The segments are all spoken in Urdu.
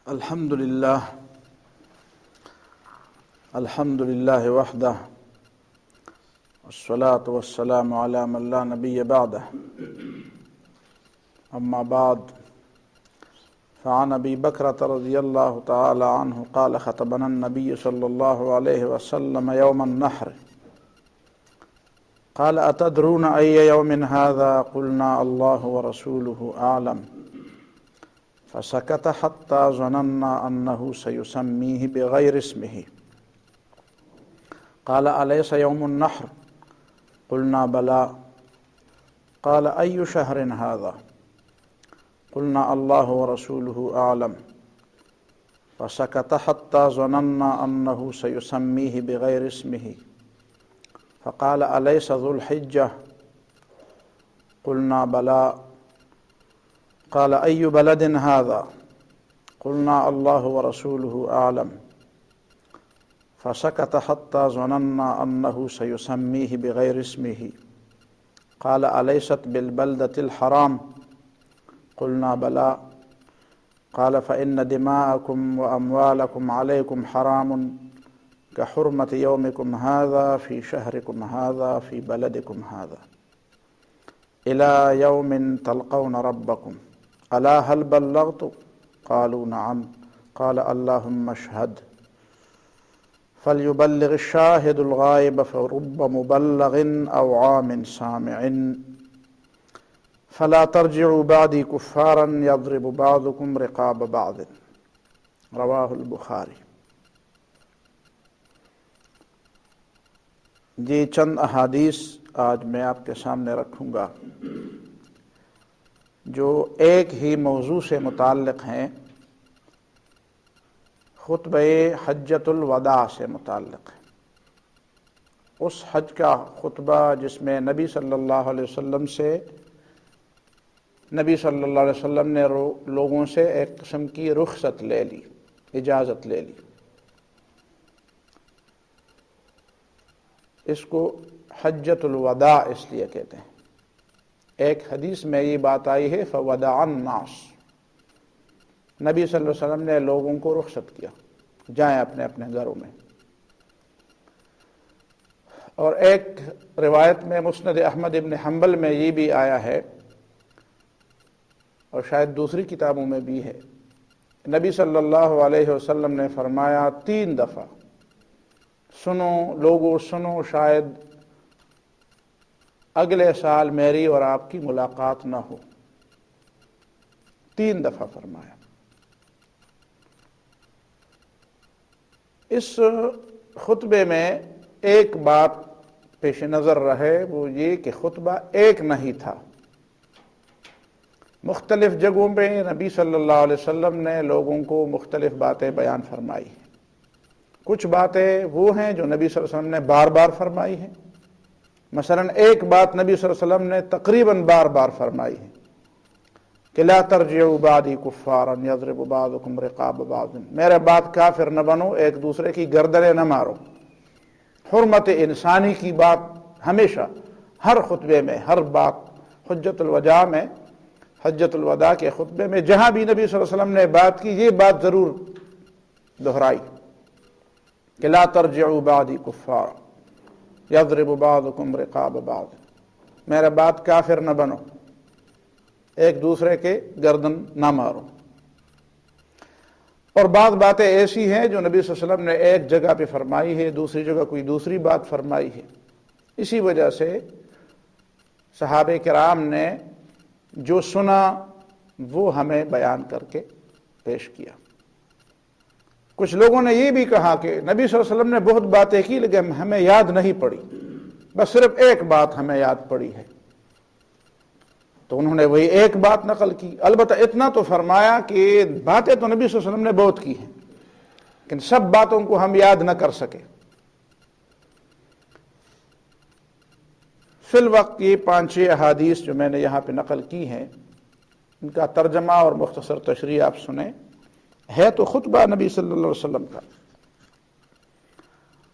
الحمد للہ وحدہ والصلاة والسلام علی من لا نبی بعدہ اما بعد فعن ابی بکرۃ رضی اللہ تعالی عنہ قال خطبنا النبی صلی اللہ علیہ وسلم یوم النحر قال اتدرون ای یوم هذا قلنا اللہ ورسولہ اعلم فسكت حتى ظننا أنه سيسميه بغير اسمه قال أليس يوم النحر قلنا بلى قال أي شهر هذا قلنا الله ورسوله أعلم فسكت حتى ظننا أنه سيسميه بغير اسمه فقال أليس ذو الحجة قلنا بلى قال أي بلد هذا قلنا الله ورسوله أعلم فسكت حتى ظننا أنه سيسميه بغير اسمه قال أليست بالبلدة الحرام قلنا بلى قال فإن دماءكم وأموالكم عليكم حرام كحرمة يومكم هذا في شهركم هذا في بلدكم هذا إلى يوم تلقون ربكم ألا هل بلغت قالوا نعم قال اللهم اشهد فليبلغ الشاهد الغائب فرب مبلغ أو عام سامع فلا ترجعوا بعدي كفارا يضرب بعضكم رقاب بعض رواہ البخاری۔ یہ چند احادیث آج میں آپ کے سامنے رکھوں گا جو ایک ہی موضوع سے متعلق ہیں، خطبہ حجۃ الوداع سے متعلق ہے۔ اس حج کا خطبہ جس میں نبی صلی اللہ علیہ وسلم سے نبی صلی اللہ علیہ وسلم نے لوگوں سے ایک قسم کی رخصت لے لی، اجازت لے لی۔ اس کو حجۃ الوداع اس لیے کہتے ہیں۔ ایک حدیث میں یہ بات آئی ہے فودع الناس، نبی صلی اللہ علیہ وسلم نے لوگوں کو رخصت کیا، جائیں اپنے اپنے گھروں میں۔ اور ایک روایت میں مسند احمد ابن حنبل میں یہ بھی آیا ہے، اور شاید دوسری کتابوں میں بھی ہے، نبی صلی اللہ علیہ وسلم نے فرمایا 3 دفعہ، سنو لوگو سنو، شاید اگلے سال میری اور آپ کی ملاقات نہ ہو۔ 3 دفعہ فرمایا۔ اس خطبے میں ایک بات پیش نظر رہے، وہ یہ کہ خطبہ ایک نہیں تھا۔ مختلف جگہوں پہ نبی صلی اللہ علیہ وسلم نے لوگوں کو مختلف باتیں بیان فرمائی ہیں۔ کچھ باتیں وہ ہیں جو نبی صلی اللہ علیہ وسلم نے بار بار فرمائی ہیں، مثلا ایک بات نبی صلی اللہ علیہ وسلم نے تقریباً بار بار فرمائی ہے کہ لا ترجعوا بعدی کفارا یضرب بعضکم رقاب بعض، میرے بعد کافر نہ بنو، ایک دوسرے کی گردنیں نہ مارو۔ حرمت انسانی کی بات ہمیشہ ہر خطبے میں، ہر بات حجۃ الوداع میں، حجۃ الوداع کے خطبے میں جہاں بھی نبی صلی اللہ علیہ وسلم نے بات کی، یہ بات ضرور دہرائی کہ لا ترجعوا بعدی کفارا یضرب بعضکم رقاب بعض، میرے بعد کافر نہ بنو، ایک دوسرے کے گردن نہ مارو۔ اور بعض باتیں ایسی ہیں جو نبی صلی اللہ علیہ وسلم نے ایک جگہ پہ فرمائی ہے، دوسری جگہ کوئی دوسری بات فرمائی ہے۔ اسی وجہ سے صحابہ کرام نے جو سنا وہ ہمیں بیان کر کے پیش کیا۔ کچھ لوگوں نے یہ بھی کہا کہ نبی صلی اللہ علیہ وسلم نے بہت باتیں کی لیکن ہمیں یاد نہیں پڑی، بس صرف ایک بات ہمیں یاد پڑی ہے۔ تو انہوں نے وہی ایک بات نقل کی، البتہ اتنا تو فرمایا کہ باتیں تو نبی صلی اللہ علیہ وسلم نے بہت کی ہیں، لیکن سب باتوں کو ہم یاد نہ کر سکے۔ فی الوقت یہ 5-6 احادیث جو میں نے یہاں پہ نقل کی ہیں، ان کا ترجمہ اور مختصر تشریح آپ سنیں۔ ہے تو خطبہ نبی صلی اللہ علیہ وسلم کا۔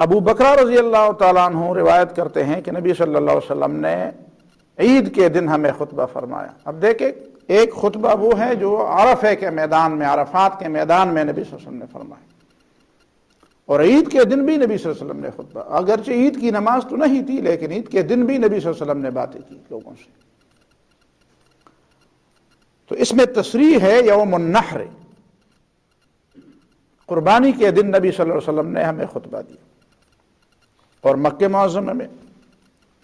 ابو بکر رضی اللہ تعالیٰ عنہ روایت کرتے ہیں کہ نبی صلی اللہ علیہ وسلم نے عید کے دن ہمیں خطبہ فرمایا۔ اب دیکھیں ایک خطبہ وہ ہے جو عرفے کے میدان میں، عرفات کے میدان میں نبی صلی اللہ علیہ وسلم نے فرمایا، اور عید کے دن بھی نبی صلی اللہ علیہ وسلم نے خطبہ، اگرچہ عید کی نماز تو نہیں تھی لیکن عید کے دن بھی نبی صلی اللہ علیہ وسلم نے باتیں کی لوگوں سے۔ تو اس میں تصریح ہے یوم النحر، قربانی کے دن نبی صلی اللہ علیہ وسلم نے ہمیں خطبہ دیا۔ اور مکہ معظمہ میں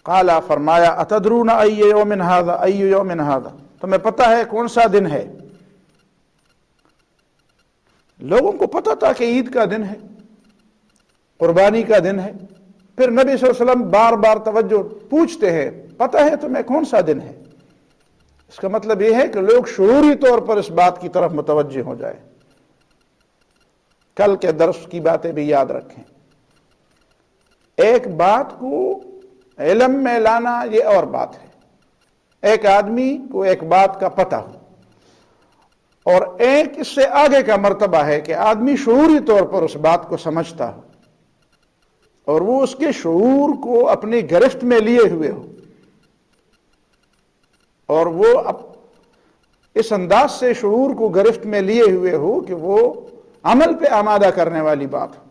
قالا، فرمایا اتدرون ای یوم ھذا، ای یوم ھذا، تمہیں پتہ ہے کون سا دن ہے؟ لوگوں کو پتہ تھا کہ عید کا دن ہے، قربانی کا دن ہے، پھر نبی صلی اللہ علیہ وسلم بار بار توجہ پوچھتے ہیں پتہ ہے تمہیں کون سا دن ہے؟ اس کا مطلب یہ ہے کہ لوگ شعوری طور پر اس بات کی طرف متوجہ ہو جائے۔ کل کے درس کی باتیں بھی یاد رکھیں، ایک بات کو علم میں لانا یہ اور بات ہے، ایک آدمی کو ایک بات کا پتہ ہو، اور ایک اس سے آگے کا مرتبہ ہے کہ آدمی شعوری طور پر اس بات کو سمجھتا ہو اور وہ اس کے شعور کو اپنی گرفت میں لیے ہوئے ہو، اور وہ اس انداز سے شعور کو گرفت میں لیے ہوئے ہو کہ وہ عمل پہ آمادہ کرنے والی بات ہو۔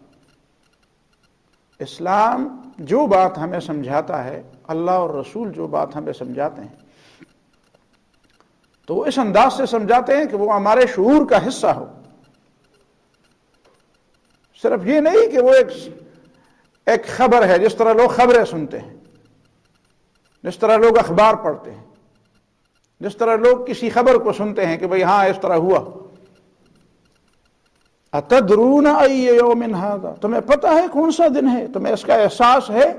اسلام جو بات ہمیں سمجھاتا ہے، اللہ اور رسول جو بات ہمیں سمجھاتے ہیں، تو وہ اس انداز سے سمجھاتے ہیں کہ وہ ہمارے شعور کا حصہ ہو۔ صرف یہ نہیں کہ وہ ایک خبر ہے، جس طرح لوگ خبریں سنتے ہیں، جس طرح لوگ اخبار پڑھتے ہیں، جس طرح لوگ کسی خبر کو سنتے ہیں کہ بھئی ہاں اس طرح ہوا۔ اتدرون ای یوم ھذا، تمہیں پتہ ہے کون سا دن ہے؟ تمہیں اس کا احساس ہے،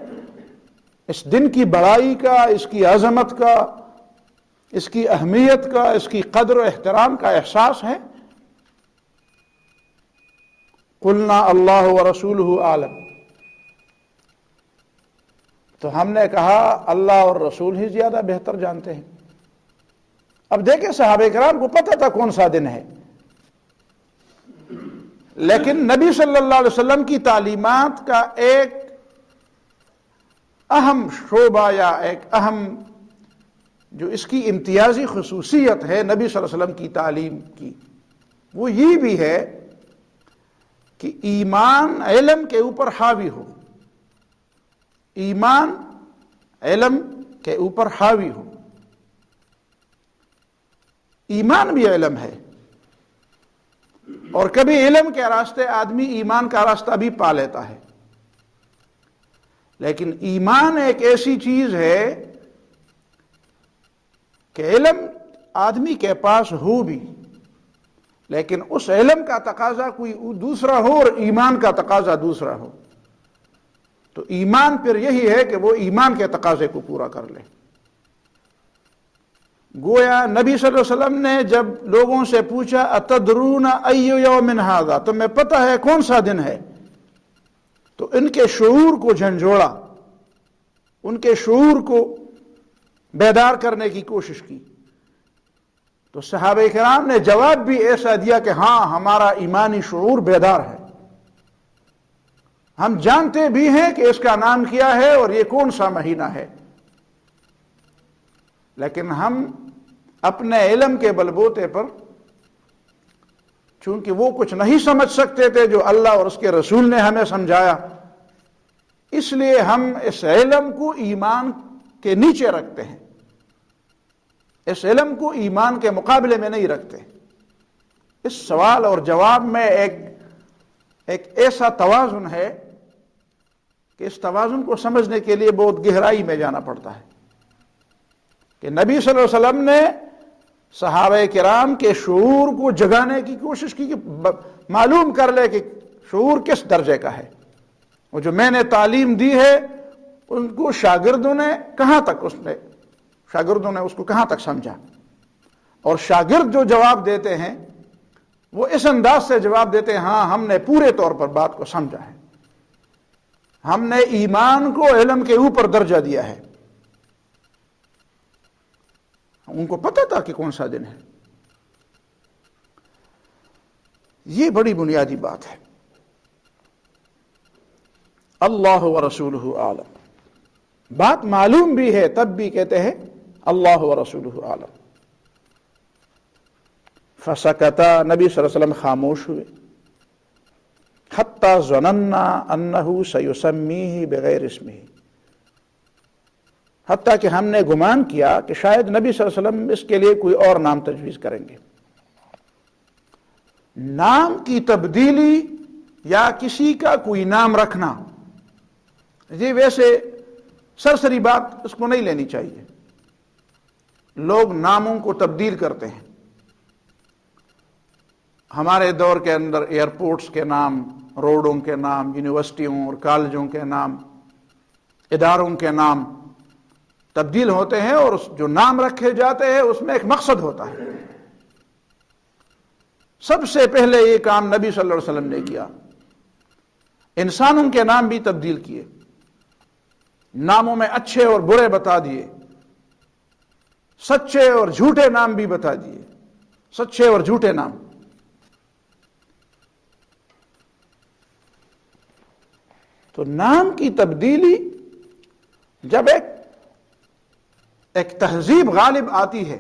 اس دن کی بڑائی کا، اس کی عظمت کا، اس کی اہمیت کا، اس کی قدر و احترام کا احساس ہے؟ قلنا اللہ ورسولہ اعلم، تو ہم نے کہا اللہ اور رسول ہی زیادہ بہتر جانتے ہیں۔ اب دیکھیں صحابہ کرام کو پتہ تھا کون سا دن ہے، لیکن نبی صلی اللہ علیہ وسلم کی تعلیمات کا ایک اہم شعبہ یا ایک اہم جو اس کی امتیازی خصوصیت ہے نبی صلی اللہ علیہ وسلم کی تعلیم کی، وہ یہ بھی ہے کہ ایمان علم کے اوپر حاوی ہو، ایمان علم کے اوپر حاوی ہو۔ ایمان بھی علم ہے، اور کبھی علم کے راستے آدمی ایمان کا راستہ بھی پا لیتا ہے، لیکن ایمان ایک ایسی چیز ہے کہ علم آدمی کے پاس ہو بھی، لیکن اس علم کا تقاضا کوئی دوسرا ہو اور ایمان کا تقاضا دوسرا ہو، تو ایمان پھر یہی ہے کہ وہ ایمان کے تقاضے کو پورا کر لے۔ گویا نبی صلی اللہ علیہ وسلم نے جب لوگوں سے پوچھا اتدرون ای یوم ھذا، تمہیں پتہ ہے کون سا دن ہے، تو ان کے شعور کو جھنجھوڑا، ان کے شعور کو بیدار کرنے کی کوشش کی، تو صحابہ کرام نے جواب بھی ایسا دیا کہ ہاں ہمارا ایمانی شعور بیدار ہے، ہم جانتے بھی ہیں کہ اس کا نام کیا ہے اور یہ کون سا مہینہ ہے، لیکن ہم اپنے علم کے بلبوتے پر، چونکہ وہ کچھ نہیں سمجھ سکتے تھے جو اللہ اور اس کے رسول نے ہمیں سمجھایا، اس لیے ہم اس علم کو ایمان کے نیچے رکھتے ہیں، اس علم کو ایمان کے مقابلے میں نہیں رکھتے۔ اس سوال اور جواب میں ایک ایسا توازن ہے کہ اس توازن کو سمجھنے کے لیے بہت گہرائی میں جانا پڑتا ہے، کہ نبی صلی اللہ علیہ وسلم نے صحابہ کرام کے شعور کو جگانے کی کوشش کی کہ معلوم کر لے کہ شعور کس درجے کا ہے، وہ جو میں نے تعلیم دی ہے ان کو شاگردوں نے اس کو کہاں تک سمجھا، اور شاگرد جو جواب دیتے ہیں وہ اس انداز سے جواب دیتے ہیں ہاں ہم نے پورے طور پر بات کو سمجھا ہے، ہم نے ایمان کو علم کے اوپر درجہ دیا ہے، ان کو پتہ تھا کہ کون سا دن ہے۔ یہ بڑی بنیادی بات ہے۔ اللہ ورسولہ اعلم، بات معلوم بھی ہے تب بھی کہتے ہیں اللہ ورسولہ اعلم۔ فسکتا، نبی صلی اللہ علیہ وسلم خاموش ہوئے، حتی ظننا انہ سیسمیہ بغیر اسمہ، حتیٰ کہ ہم نے گمان کیا کہ شاید نبی صلی اللہ علیہ وسلم اس کے لیے کوئی اور نام تجویز کریں گے۔ نام کی تبدیلی یا کسی کا کوئی نام رکھنا، یہ ویسے سرسری بات اس کو نہیں لینی چاہیے۔ لوگ ناموں کو تبدیل کرتے ہیں۔ ہمارے دور کے اندر ایئرپورٹس کے نام، روڈوں کے نام، یونیورسٹیوں اور کالجوں کے نام، اداروں کے نام تبدیل ہوتے ہیں، اور جو نام رکھے جاتے ہیں اس میں ایک مقصد ہوتا ہے۔ سب سے پہلے یہ کام نبی صلی اللہ علیہ وسلم نے کیا، انسانوں کے نام بھی تبدیل کیے، ناموں میں اچھے اور برے بتا دیے، سچے اور جھوٹے نام بھی بتا دیے، سچے اور جھوٹے نام۔ تو نام کی تبدیلی جب ایک تہذیب غالب آتی ہے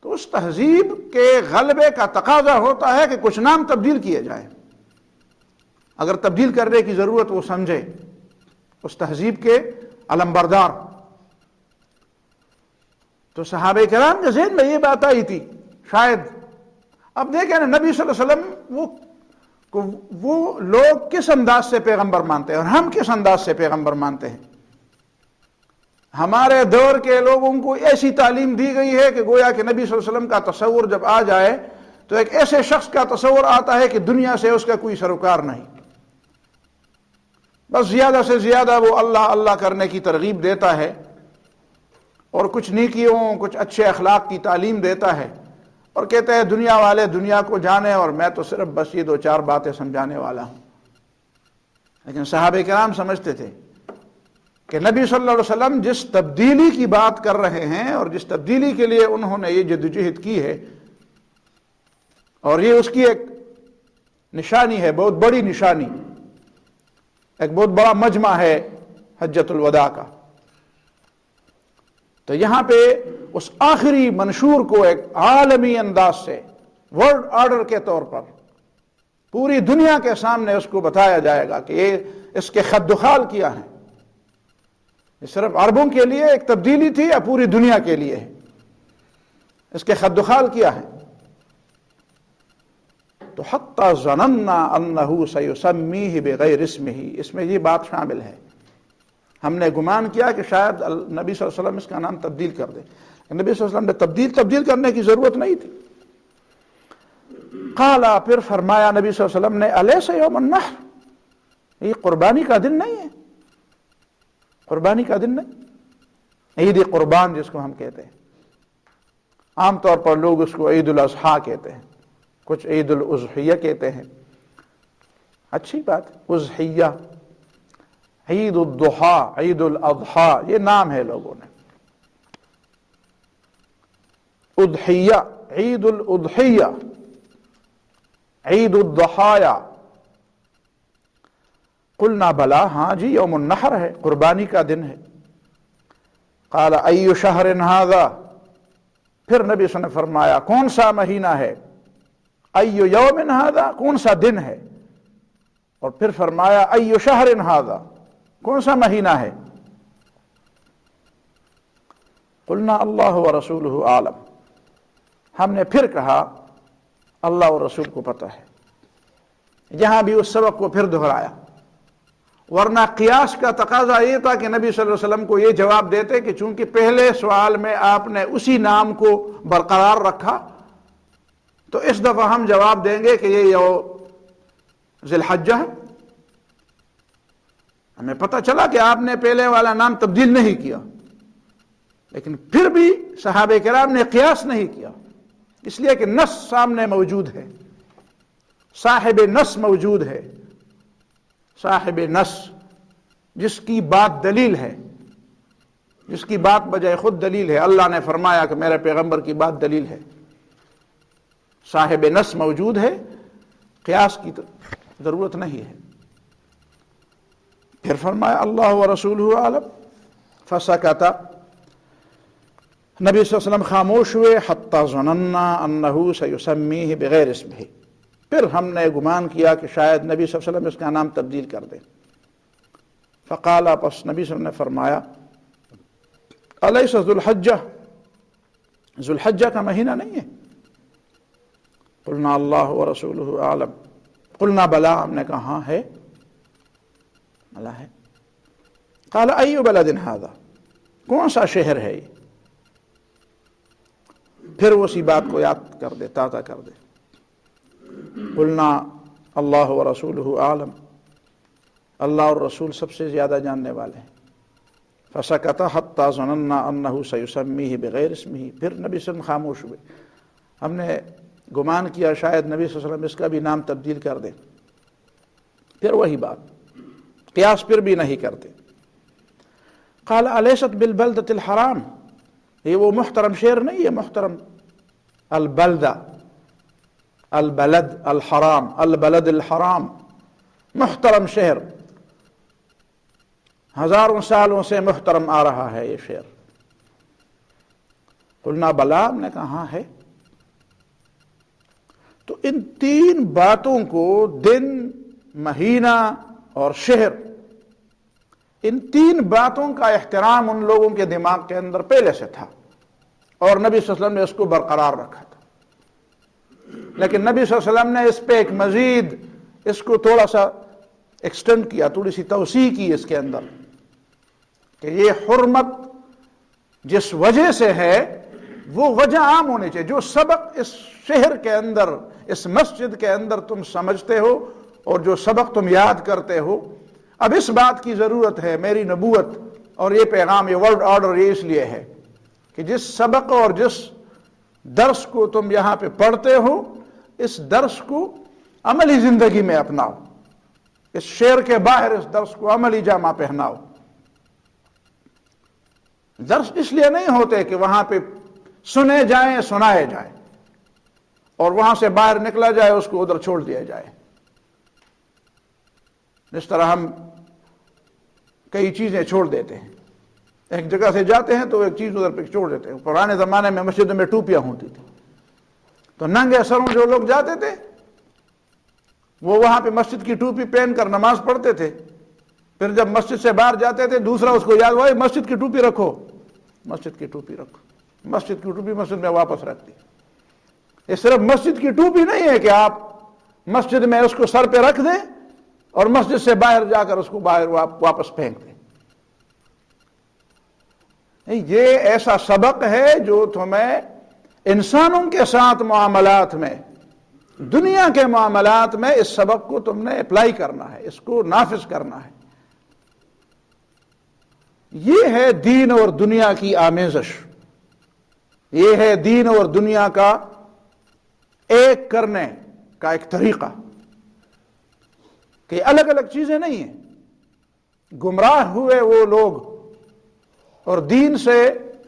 تو اس تہذیب کے غلبے کا تقاضا ہوتا ہے کہ کچھ نام تبدیل کیے جائیں۔ اگر تبدیل کرنے کی ضرورت وہ سمجھے اس تہذیب کے علمبردار، تو صحابہ کرام کے ذہن میں یہ بات آئی تھی شاید۔ اب دیکھیں نا، نبی صلی اللہ علیہ وسلم وہ لوگ کس انداز سے پیغمبر مانتے ہیں اور ہم کس انداز سے پیغمبر مانتے ہیں۔ ہمارے دور کے لوگوں کو ایسی تعلیم دی گئی ہے کہ گویا کہ نبی صلی اللہ علیہ وسلم کا تصور جب آ جائے تو ایک ایسے شخص کا تصور آتا ہے کہ دنیا سے اس کا کوئی سروکار نہیں، بس زیادہ سے زیادہ وہ اللہ اللہ کرنے کی ترغیب دیتا ہے اور کچھ نیکیوں، کچھ اچھے اخلاق کی تعلیم دیتا ہے، اور کہتے ہیں دنیا والے دنیا کو جانے اور میں تو صرف بس یہ 2-4 باتیں سمجھانے والا ہوں۔ لیکن صحابہ کرام سمجھتے تھے کہ نبی صلی اللہ علیہ وسلم جس تبدیلی کی بات کر رہے ہیں اور جس تبدیلی کے لیے انہوں نے یہ جدوجہد کی ہے، اور یہ اس کی ایک نشانی ہے، بہت بڑی نشانی، ایک بہت بڑا مجمع ہے حجۃ الوداع کا، تو یہاں پہ اس آخری منشور کو ایک عالمی انداز سے ورلڈ آرڈر کے طور پر پوری دنیا کے سامنے اس کو بتایا جائے گا کہ یہ اس کے خد و خال کیا ہے۔ یہ صرف عربوں کے لیے ایک تبدیلی تھی یا پوری دنیا کے لیے ہے؟ اس کے خد و خال کیا ہے؟ تو حتی ظننا انہ سیسمیہ بغیر اسمہ، اس میں یہ بات شامل ہے، ہم نے گمان کیا کہ شاید نبی صلی اللہ علیہ وسلم اس کا نام تبدیل کر دے۔ نبی صلی اللہ علیہ وسلم نے تبدیل کرنے کی ضرورت نہیں تھی۔ قالا، پھر فرمایا نبی صلی اللہ علیہ وسلم نے، الیس یوم النحر، یہ قربانی کا دن نہیں ہے؟ قربانی کا دن نہیں، عید قربان جس کو ہم کہتے ہیں، عام طور پر لوگ اس کو عید الاضحیٰ کہتے ہیں، کچھ عید الاضحیہ کہتے ہیں، اچھی بات ہے، اضحیہ، عید الضحیٰ، عید الاضحیٰ، یہ نام ہے لوگوں نے۔ اضحیہ، عید الاضحیہ، عید الضحایا، قلنا بلا، ہاں جی یوم النحر ہے، قربانی کا دن ہے۔ قال ای شہر ھذا، پھر نبی صلی اللہ علیہ وسلم نے فرمایا کون سا مہینہ ہے، ای یوم ھذا، کون سا دن ہے، اور پھر فرمایا ای شہر ھذا، کون سا مہینہ ہے۔ قلنا اللہ ورسولہ عالم، ہم نے پھر کہا اللہ اور رسول کو پتہ ہے۔ یہاں بھی اس سبق کو پھر دہرایا، ورنہ قیاس کا تقاضا یہ تھا کہ نبی صلی اللہ علیہ وسلم کو یہ جواب دیتے کہ چونکہ پہلے سوال میں آپ نے اسی نام کو برقرار رکھا تو اس دفعہ ہم جواب دیں گے کہ یہ ذی الحجہ ہے۔ ہمیں پتہ چلا کہ آپ نے پہلے والا نام تبدیل نہیں کیا، لیکن پھر بھی صحابہ کرام نے قیاس نہیں کیا، اس لیے کہ نص سامنے موجود ہے، صاحب نص موجود ہے، صاحب نص جس کی بات دلیل ہے، جس کی بات بجائے خود دلیل ہے۔ اللہ نے فرمایا کہ میرے پیغمبر کی بات دلیل ہے، صاحب نص موجود ہے، قیاس کی ضرورت نہیں ہے۔ پھر فرمایا اللہ ورسولہ عالم، فسکت، نبی صلی اللہ علیہ وسلم خاموش ہوئے، حتی حتی ظننا انہ سیسمیہ بغیر اسمہ، پھر ہم نے گمان کیا کہ شاید نبی صلی اللہ علیہ وسلم اس کا نام تبدیل کر دیں۔ فقال، پس نبی صلی اللہ علیہ وسلم نے فرمایا، الیس ذو الحجہ، ذو الحجہ کا مہینہ نہیں ہے؟ قلنا اللہ ورسولہ اعلم، قلنا بلا، ہم نے کہا ہاں ہے، بلا ہے۔ قال ای بلد ھذا، کون سا شہر ہے یہ؟ پھر وہ اسی بات کو یاد کر دے، تازہ کر دے۔ قلنا اللہ ورسولہ اعلم، اللہ اور رسول سب سے زیادہ جاننے والے ہیں۔ فسکت حتی ظننا انہ سیسمیہ بغیر اسمہ، پھر نبی صلی اللہ علیہ وسلم خاموش ہوئے، ہم نے گمان کیا شاید نبی صلی اللہ علیہ وسلم اس کا بھی نام تبدیل کر دیں۔ پھر وہی بات، قیاس پھر بھی نہیں کرتے۔ قال الیست بالبلدۃ الحرام، یہ وہ محترم شہر نہیں ہے، محترم البلدہ، البلد الحرام، البلد الحرام، محترم شہر، ہزاروں سالوں سے محترم آ رہا ہے یہ شہر۔ قلنا بلا، ہم نے کہا ہاں ہے۔ تو ان تین باتوں کو، دن، مہینہ اور شہر، ان تین باتوں کا احترام ان لوگوں کے دماغ کے اندر پہلے سے تھا، اور نبی صلی اللہ علیہ وسلم نے اس کو برقرار رکھا تھا۔ لیکن نبی صلی اللہ علیہ وسلم نے اس پہ ایک مزید، اس کو تھوڑا سا ایکسٹینڈ کیا، تھوڑی سی توسیع کی اس کے اندر، کہ یہ حرمت جس وجہ سے ہے وہ وجہ عام ہونی چاہیے۔ جو سبق اس شہر کے اندر، اس مسجد کے اندر تم سمجھتے ہو اور جو سبق تم یاد کرتے ہو، اب اس بات کی ضرورت ہے، میری نبوت اور یہ پیغام، یہ ورلڈ آرڈر یہ اس لیے ہے کہ جس سبق اور جس درس کو تم یہاں پہ پڑھتے ہو، اس درس کو عملی زندگی میں اپناؤ، اس شعر کے باہر اس درس کو عملی جامہ پہناؤ۔ درس اس لیے نہیں ہوتے کہ وہاں پہ سنے جائیں، سنائے جائیں، اور وہاں سے باہر نکلا جائے، اس کو ادھر چھوڑ دیا جائے۔ جس طرح ہم کئی چیزیں چھوڑ دیتے ہیں، ایک جگہ سے جاتے ہیں تو ایک چیز ادھر پہ چھوڑ دیتے ہیں۔ پرانے زمانے میں مسجدوں میں ٹوپیاں ہوتی تھی، تو ننگے سروں جو لوگ جاتے تھے وہ وہاں پہ مسجد کی ٹوپی پہن کر نماز پڑھتے تھے، پھر جب مسجد سے باہر جاتے تھے دوسرا اس کو یاد ہوا، مسجد کی ٹوپی رکھو، مسجد کی ٹوپی رکھو، مسجد کی ٹوپی مسجد میں واپس رکھ دی۔ یہ صرف مسجد کی ٹوپی نہیں ہے کہ آپ مسجد میں اس کو سر پہ رکھ دیں اور مسجد سے باہر جا کر اس کو باہر واپس پھینک دیں۔ یہ ایسا سبق ہے جو تمہیں انسانوں کے ساتھ معاملات میں، دنیا کے معاملات میں اس سبق کو تم نے اپلائی کرنا ہے، اس کو نافذ کرنا ہے۔ یہ ہے دین اور دنیا کی آمیزش، یہ ہے دین اور دنیا کا ایک کرنے کا ایک طریقہ، کہ الگ الگ چیزیں نہیں ہیں۔ گمراہ ہوئے وہ لوگ اور دین سے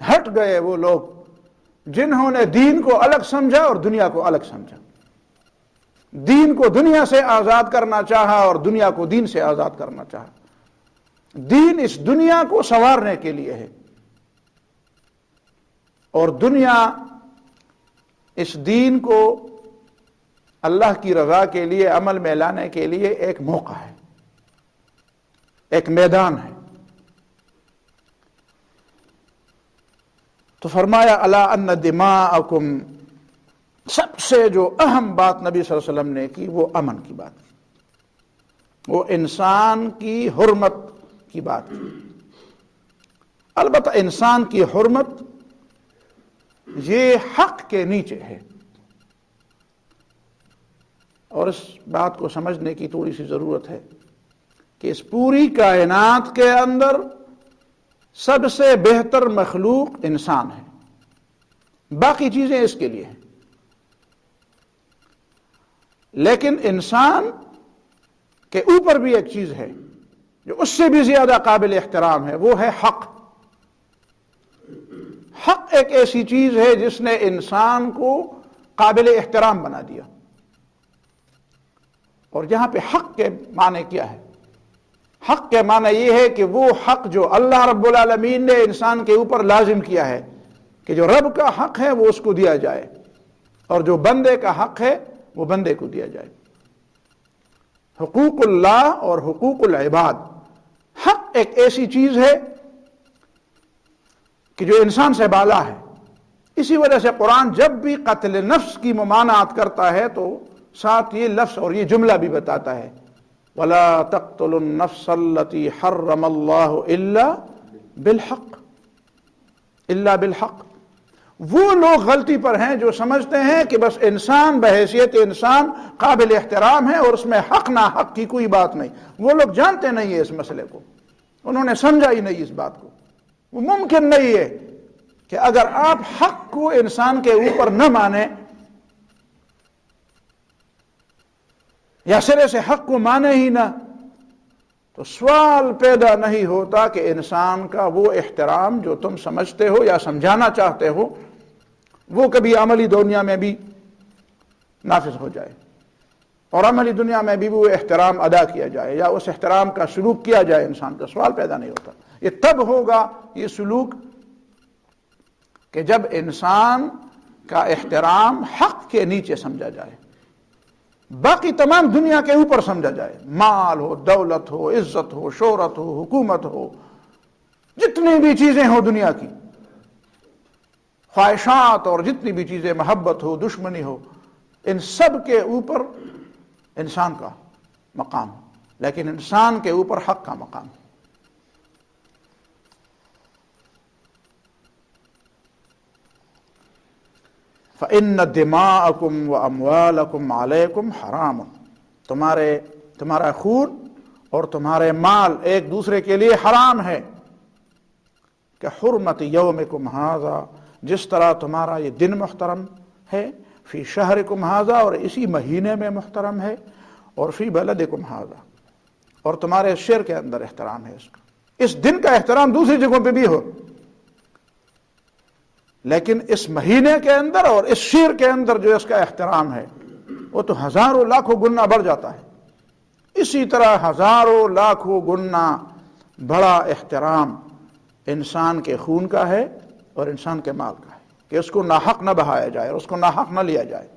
ہٹ گئے وہ لوگ جنہوں نے دین کو الگ سمجھا اور دنیا کو الگ سمجھا، دین کو دنیا سے آزاد کرنا چاہا اور دنیا کو دین سے آزاد کرنا چاہا۔ دین اس دنیا کو سنوارنے کے لیے ہے، اور دنیا اس دین کو اللہ کی رضا کے لیے عمل میں لانے کے لیے ایک موقع ہے، ایک میدان ہے۔ تو فرمایا الا ان دماءکم، سب سے جو اہم بات نبی صلی اللہ علیہ وسلم نے کی وہ امن کی بات کی، وہ انسان کی حرمت کی بات کی۔ البتہ انسان کی حرمت یہ حق کے نیچے ہے، اور اس بات کو سمجھنے کی تھوڑی سی ضرورت ہے کہ اس پوری کائنات کے اندر سب سے بہتر مخلوق انسان ہے، باقی چیزیں اس کے لیے ہیں، لیکن انسان کے اوپر بھی ایک چیز ہے جو اس سے بھی زیادہ قابل احترام ہے، وہ ہے حق۔ حق ایک ایسی چیز ہے جس نے انسان کو قابل احترام بنا دیا۔ اور یہاں پہ حق کے معنی کیا ہے؟ حق کے معنی یہ ہے کہ وہ حق جو اللہ رب العالمین نے انسان کے اوپر لازم کیا ہے، کہ جو رب کا حق ہے وہ اس کو دیا جائے، اور جو بندے کا حق ہے وہ بندے کو دیا جائے۔ حقوق اللہ اور حقوق العباد، حق ایک ایسی چیز ہے کہ جو انسان سے بالا ہے۔ اسی وجہ سے قرآن جب بھی قتل نفس کی ممانعت کرتا ہے تو ساتھ یہ لفظ اور یہ جملہ بھی بتاتا ہے، وَلَا تَقْتُلُوا النَّفْسَ الَّتِي حَرَّمَ اللَّهُ إِلَّا بِالْحَقِّ۔ وہ لوگ غلطی پر ہیں جو سمجھتے ہیں کہ بس انسان بحیثیت انسان قابل احترام ہے اور اس میں حق نہ حق کی کوئی بات نہیں۔ وہ لوگ جانتے نہیں ہیں اس مسئلے کو، انہوں نے سمجھا ہی نہیں اس بات کو۔ وہ ممکن نہیں ہے کہ اگر آپ حق کو انسان کے اوپر نہ مانیں یا سرے سے حق کو مانے ہی نہ، تو سوال پیدا نہیں ہوتا کہ انسان کا وہ احترام جو تم سمجھتے ہو یا سمجھانا چاہتے ہو وہ کبھی عملی دنیا میں بھی نافذ ہو جائے، اور عملی دنیا میں بھی وہ احترام ادا کیا جائے یا اس احترام کا سلوک کیا جائے۔ انسان کا سوال پیدا نہیں ہوتا۔ یہ تب ہوگا یہ سلوک کہ جب انسان کا احترام حق کے نیچے سمجھا جائے، باقی تمام دنیا کے اوپر سمجھا جائے، مال ہو، دولت ہو، عزت ہو، شہرت ہو، حکومت ہو، جتنی بھی چیزیں ہو دنیا کی، خواہشات اور جتنی بھی چیزیں، محبت ہو، دشمنی ہو، ان سب کے اوپر انسان کا مقام، لیکن انسان کے اوپر حق کا مقام۔ فَإِنَّ دِمَاءَكُمْ وَأَمْوَالَكُمْ عَلَيْكُمْ حَرَامٌ، تمہارا خون اور تمہارے مال ایک دوسرے کے لیے حرام ہے، کہ حرمت یومکم ھذا، جس طرح تمہارا یہ دن محترم ہے، فی شہرکم ھذا، اور اسی مہینے میں محترم ہے، اور فی بلدکم ھذا، اور تمہارے شہر کے اندر احترام ہے اس کا۔ اس دن کا احترام دوسری جگہوں پہ بھی ہو، لیکن اس مہینے کے اندر اور اس شہر کے اندر جو اس کا احترام ہے وہ تو ہزاروں لاکھوں گنا بڑھ جاتا ہے۔ اسی طرح ہزاروں لاکھوں گنا بڑا احترام انسان کے خون کا ہے اور انسان کے مال کا ہے، کہ اس کو ناحق نہ بہایا جائے اور اس کو ناحق نہ لیا جائے۔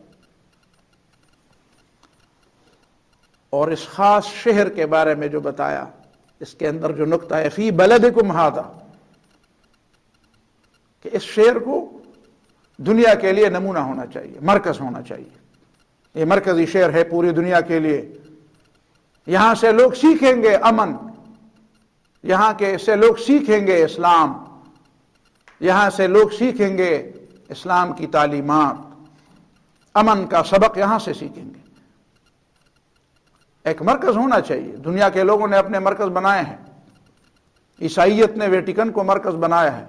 اور اس خاص شہر کے بارے میں جو بتایا، اس کے اندر جو نقطہ ہے فی بلدکم ھذا، کہ اس شہر کو دنیا کے لیے نمونہ ہونا چاہیے، مرکز ہونا چاہیے۔ یہ مرکزی شہر ہے پوری دنیا کے لیے، یہاں سے لوگ سیکھیں گے امن، یہاں کے سے لوگ سیکھیں گے اسلام، یہاں سے لوگ سیکھیں گے اسلام کی تعلیمات، امن کا سبق یہاں سے سیکھیں گے۔ ایک مرکز ہونا چاہیے۔ دنیا کے لوگوں نے اپنے مرکز بنائے ہیں، عیسائیت نے ویٹیکن کو مرکز بنایا ہے،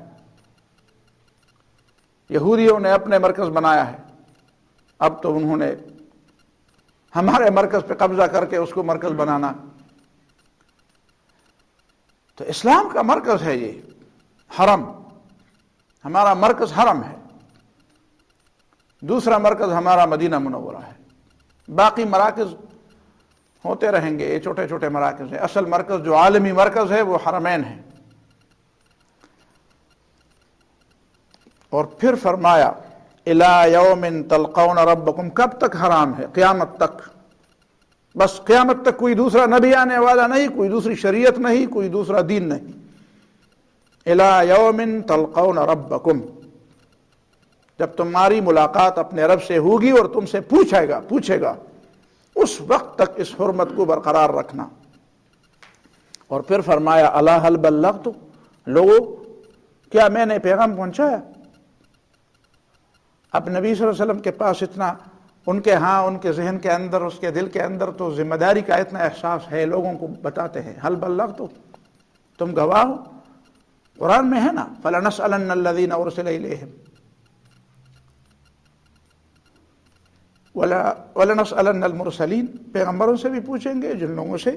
یہودیوں نے اپنے مرکز بنایا ہے، اب تو انہوں نے ہمارے مرکز پہ قبضہ کر کے اس کو مرکز بنانا۔ تو اسلام کا مرکز ہے یہ حرم، ہمارا مرکز حرم ہے، دوسرا مرکز ہمارا مدینہ منورہ ہے، باقی مراکز ہوتے رہیں گے، یہ چھوٹے چھوٹے مراکز ہیں، اصل مرکز جو عالمی مرکز ہے وہ حرمین ہے۔ اور پھر فرمایا الی یوم تلقون ربکم، کب تک حرام ہے؟ قیامت تک، بس قیامت تک کوئی دوسرا نبی آنے والا نہیں، کوئی دوسری شریعت نہیں، کوئی دوسرا دین نہیں۔ الی یوم تلقون ربکم، جب تمہاری ملاقات اپنے رب سے ہوگی اور تم سے پوچھے گا، اس وقت تک اس حرمت کو برقرار رکھنا۔ اور پھر فرمایا الا هل بلغت، لوگو کیا میں نے پیغام پہنچایا؟ اب نبی صلی اللہ علیہ وسلم کے پاس اتنا، ان کے ذہن کے اندر، اس کے دل کے اندر تو ذمہ داری کا اتنا احساس ہے، لوگوں کو بتاتے ہیں هل بلغت، تم گواہ ہو، قرآن میں ہے نا فَلَنَسْأَلَنَّ الَّذِينَ أُرْسِلَ إِلَيْهِمْ وَلَنَسْأَلَنَّ الْمُرْسَلِينَ، پیغمبروں سے بھی پوچھیں گے، جن لوگوں سے،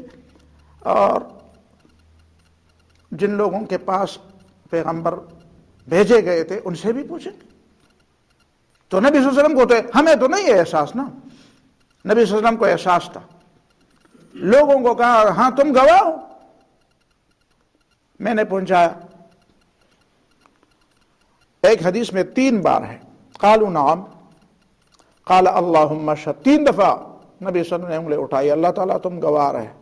اور جن لوگوں کے پاس پیغمبر بھیجے گئے تھے ان سے بھی پوچھیں گے۔ تو نبی صلی اللہ علیہ وسلم کو تو ہمیں تو نہیں ہے احساس نا، نبی صلی اللہ علیہ وسلم کو احساس تھا، لوگوں کو کہا ہاں تم گواہ ہو، میں نے پہنچایا۔ ایک حدیث میں 3 بار ہے، قالوا نعم، قال اللہم اشہد، 3 دفعہ نبی صلی اللہ علیہ وسلم نے انگلی اٹھائی، اللہ تعالیٰ تم گواہ رہے،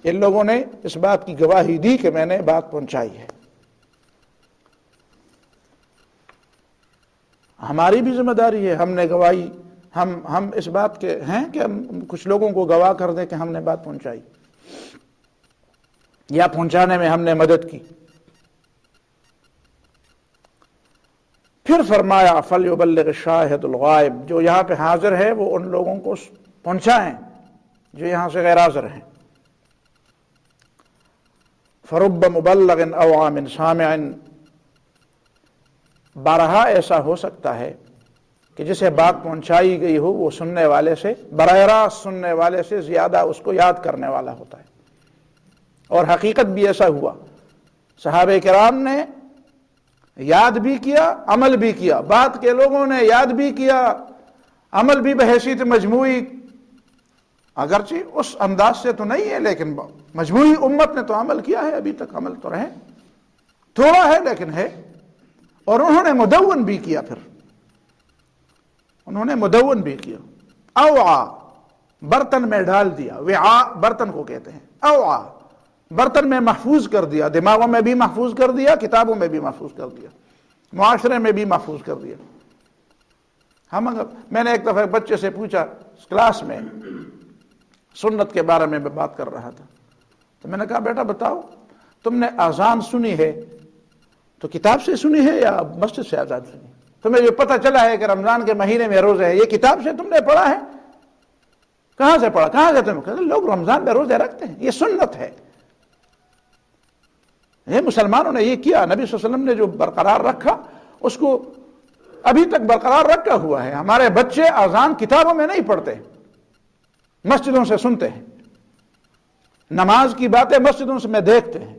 ان لوگوں نے اس بات کی گواہی دی کہ میں نے بات پہنچائی ہے۔ ہماری بھی ذمہ داری ہے، ہم نے گواہی، ہم اس بات کے ہیں کہ ہم کچھ لوگوں کو گواہ کر دیں کہ ہم نے بات پہنچائی یا پہنچانے میں ہم نے مدد کی۔ پھر فرمایا فَلْيُبَلِّغِ الشَّاهِدُ الْغَائِبُ، جو یہاں پہ حاضر ہے وہ ان لوگوں کو پہنچائیں جو یہاں سے غیر حاضر ہیں۔ فَرُبَّ مُبَلَّغٍ أَوْعَىٰ مِنْ سَامِعٍ، بارہا ایسا ہو سکتا ہے کہ جسے بات پہنچائی گئی ہو وہ سننے والے سے، براہ راست سننے والے سے زیادہ اس کو یاد کرنے والا ہوتا ہے۔ اور حقیقت بھی ایسا ہوا، صحابہ کرام نے یاد بھی کیا، عمل بھی کیا، بات کے لوگوں نے یاد بھی کیا، عمل بھی بحیثیت مجموعی، اگرچہ اس انداز سے تو نہیں ہے لیکن مجموعی امت نے تو عمل کیا ہے، ابھی تک عمل تو رہے، تھوڑا ہے لیکن ہے۔ اور انہوں نے مدون بھی کیا، پھر انہوں نے مدون بھی کیا، اوعا، برتن میں ڈال دیا، وعاء برتن کو کہتے ہیں، اوعا برتن میں محفوظ کر دیا، دماغوں میں بھی محفوظ کر دیا، کتابوں میں بھی محفوظ کر دیا، معاشرے میں بھی محفوظ کر دیا۔ میں نے ایک دفعہ بچے سے پوچھا کلاس میں، سنت کے بارے میں بات کر رہا تھا، تو میں نے کہا بیٹا بتاؤ تم نے اذان سنی ہے تو کتاب سے سنی ہے یا مسجد سے اذان سنی؟ تمہیں جو پتہ چلا ہے کہ رمضان کے مہینے میں روزے ہیں، یہ کتاب سے تم نے پڑھا ہے؟ کہاں سے پڑھا؟ کہاں سے تم؟ کہتے لوگ رمضان میں روزے رکھتے ہیں، یہ سنت ہے، یہ مسلمانوں نے یہ کیا، نبی صلی اللہ علیہ وسلم نے جو برقرار رکھا اس کو ابھی تک برقرار رکھا ہوا ہے۔ ہمارے بچے اذان کتابوں میں نہیں پڑھتے، مسجدوں سے سنتے ہیں، نماز کی باتیں مسجدوں سے میں دیکھتے ہیں،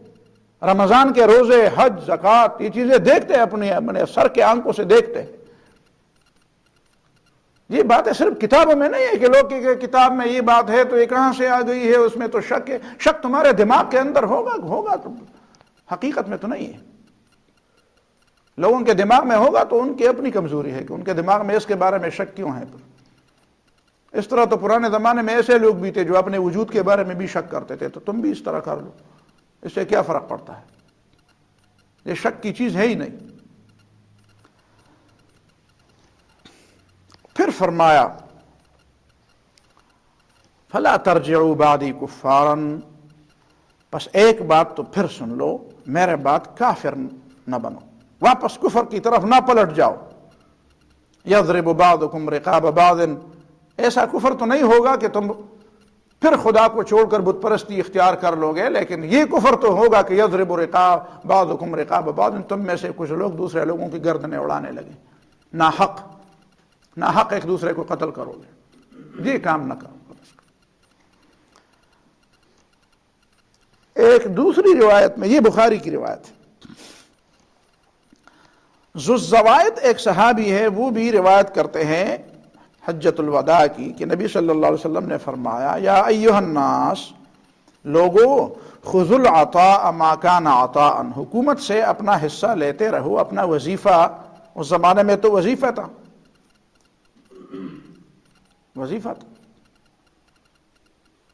رمضان کے روزے، حج، زکوٰۃ، یہ چیزیں دیکھتے ہیں، اپنے سر کے آنکھوں سے دیکھتے ہیں۔ یہ باتیں صرف کتابوں میں نہیں ہے کہ لوگ کہ کتاب میں یہ بات ہے تو یہ کہاں سے آ گئی ہے، اس میں تو شک ہے۔ شک تمہارے دماغ کے اندر ہوگا تو حقیقت میں تو نہیں ہے۔ لوگوں کے دماغ میں ہوگا تو ان کی اپنی کمزوری ہے کہ ان کے دماغ میں اس کے بارے میں شک کیوں ہے۔ اس طرح تو پرانے زمانے میں ایسے لوگ بھی تھے جو اپنے وجود کے بارے میں بھی شک کرتے تھے، تو تم بھی اس طرح کر لو، اس سے کیا فرق پڑتا ہے؟ یہ شک کی چیز ہے ہی نہیں۔ پھر فرمایا فَلَا تَرْجِعُوا بَعْدِي كُفَّارًا، بس ایک بات تو پھر سن لو، میرے بعد کافر نہ بنو، واپس کفر کی طرف نہ پلٹ جاؤ۔ يَضْرِبُ بَعْضُكُمْ رِقَابَ بَعْضٍ، ایسا کفر تو نہیں ہوگا کہ تم پھر خدا کو چھوڑ کر بت پرستی اختیار کر لو گے، لیکن یہ کفر تو ہوگا کہ يَضْرِبُ بَعْضُكُمْ رِقَابَ بَعْضٍ، تم میں سے کچھ لوگ دوسرے لوگوں کی گردنیں اڑانے لگے، ناحق ایک دوسرے کو قتل کرو گے، یہ کام نہ کرو۔ ایک دوسری روایت میں، یہ بخاری کی روایت ہے، ذو الزوائد ایک صحابی ہے، وہ بھی روایت کرتے ہیں حجۃ الوداع کی کہ نبی صلی اللہ علیہ وسلم نے فرمایا یا ایھا الناس، لوگو خذوا العطاء ما کان عطاء، حکومت سے اپنا حصہ لیتے رہو، اپنا وظیفہ، اس زمانے میں تو وظیفہ تھا،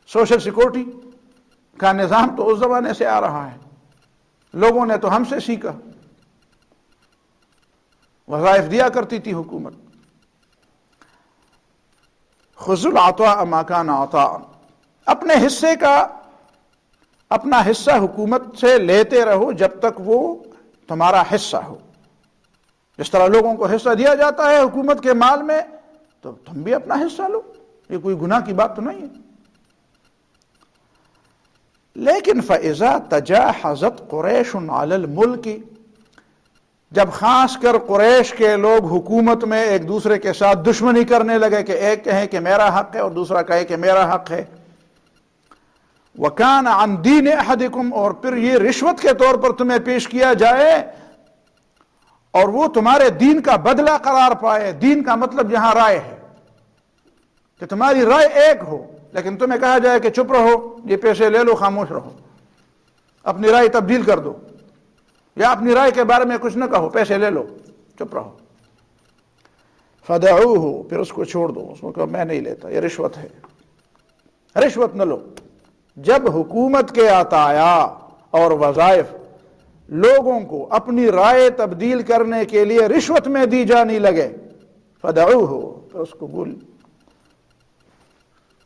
سوشل سیکورٹی کا نظام تو اس زمانے سے آ رہا ہے، لوگوں نے تو ہم سے سیکھا، وظائف دیا کرتی تھی حکومت۔ خذوا العطاء ما کان عطاء، اپنے حصے کا، اپنا حصہ حکومت سے لیتے رہو جب تک وہ تمہارا حصہ ہو، جس طرح لوگوں کو حصہ دیا جاتا ہے حکومت کے مال میں، تو تم بھی اپنا حصہ لو، یہ کوئی گناہ کی بات تو نہیں ہے۔ لیکن فَإِذَا تَجَاحَزَتْ قُرَيْشٌ عَلَى الْمُلْكِ، جب خاص کر قریش کے لوگ حکومت میں ایک دوسرے کے ساتھ دشمنی کرنے لگے کہ ایک کہے کہ میرا حق ہے اور دوسرا کہے کہ میرا حق ہے، وَكَانَ عَنْ دِينِ أَحَدِكُمْ، اور پھر یہ رشوت کے طور پر تمہیں پیش کیا جائے اور وہ تمہارے دین کا بدلہ قرار پائے۔ دین کا مطلب یہاں رائے ہے کہ تمہاری رائے ایک ہو، لیکن تمہیں کہا جائے کہ چپ رہو، یہ پیسے لے لو، خاموش رہو، اپنی رائے تبدیل کر دو۔ یا اپنی رائے کے بارے میں کچھ نہ کہو، پیسے لے لو، چپ رہو۔ فدعوہ، پھر اس کو چھوڑ دو، اس کو کہو میں نہیں لیتا، یہ رشوت ہے، رشوت نہ لو۔ جب حکومت کے عطایا اور وظائف لوگوں کو اپنی رائے تبدیل کرنے کے لیے رشوت میں دی جانے لگے، فدعوہ، پھر اس کو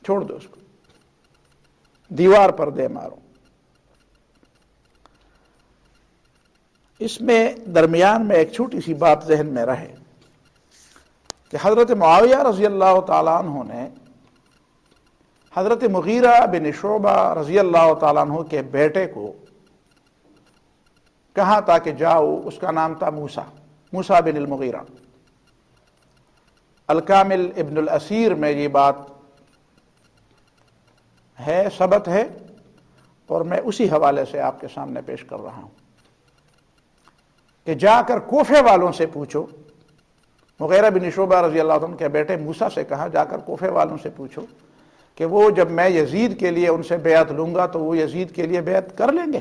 چھوڑ دو، اس کو دیوار پر دے مارو۔ اس میں درمیان میں ایک چھوٹی سی بات ذہن میں رہے کہ حضرت معاویہ رضی اللہ تعالیٰ عنہ نے حضرت مغیرہ بن شعبہ رضی اللہ تعالیٰ عنہ کے بیٹے کو کہا تھا کہ جاؤ، اس کا نام تھا موسیٰ بن المغیرہ۔ الکامل ابن الاسیر میں یہ بات ہے، ثبت ہے، اور میں اسی حوالے سے آپ کے سامنے پیش کر رہا ہوں کہ جا کر کوفے والوں سے پوچھو۔ مغیرہ بن شعبہ رضی اللہ عنہ کے بیٹے موسیٰ سے کہا جا کر کوفے والوں سے پوچھو کہ وہ جب میں یزید کے لیے ان سے بیعت لوں گا تو وہ یزید کے لیے بیعت کر لیں گے۔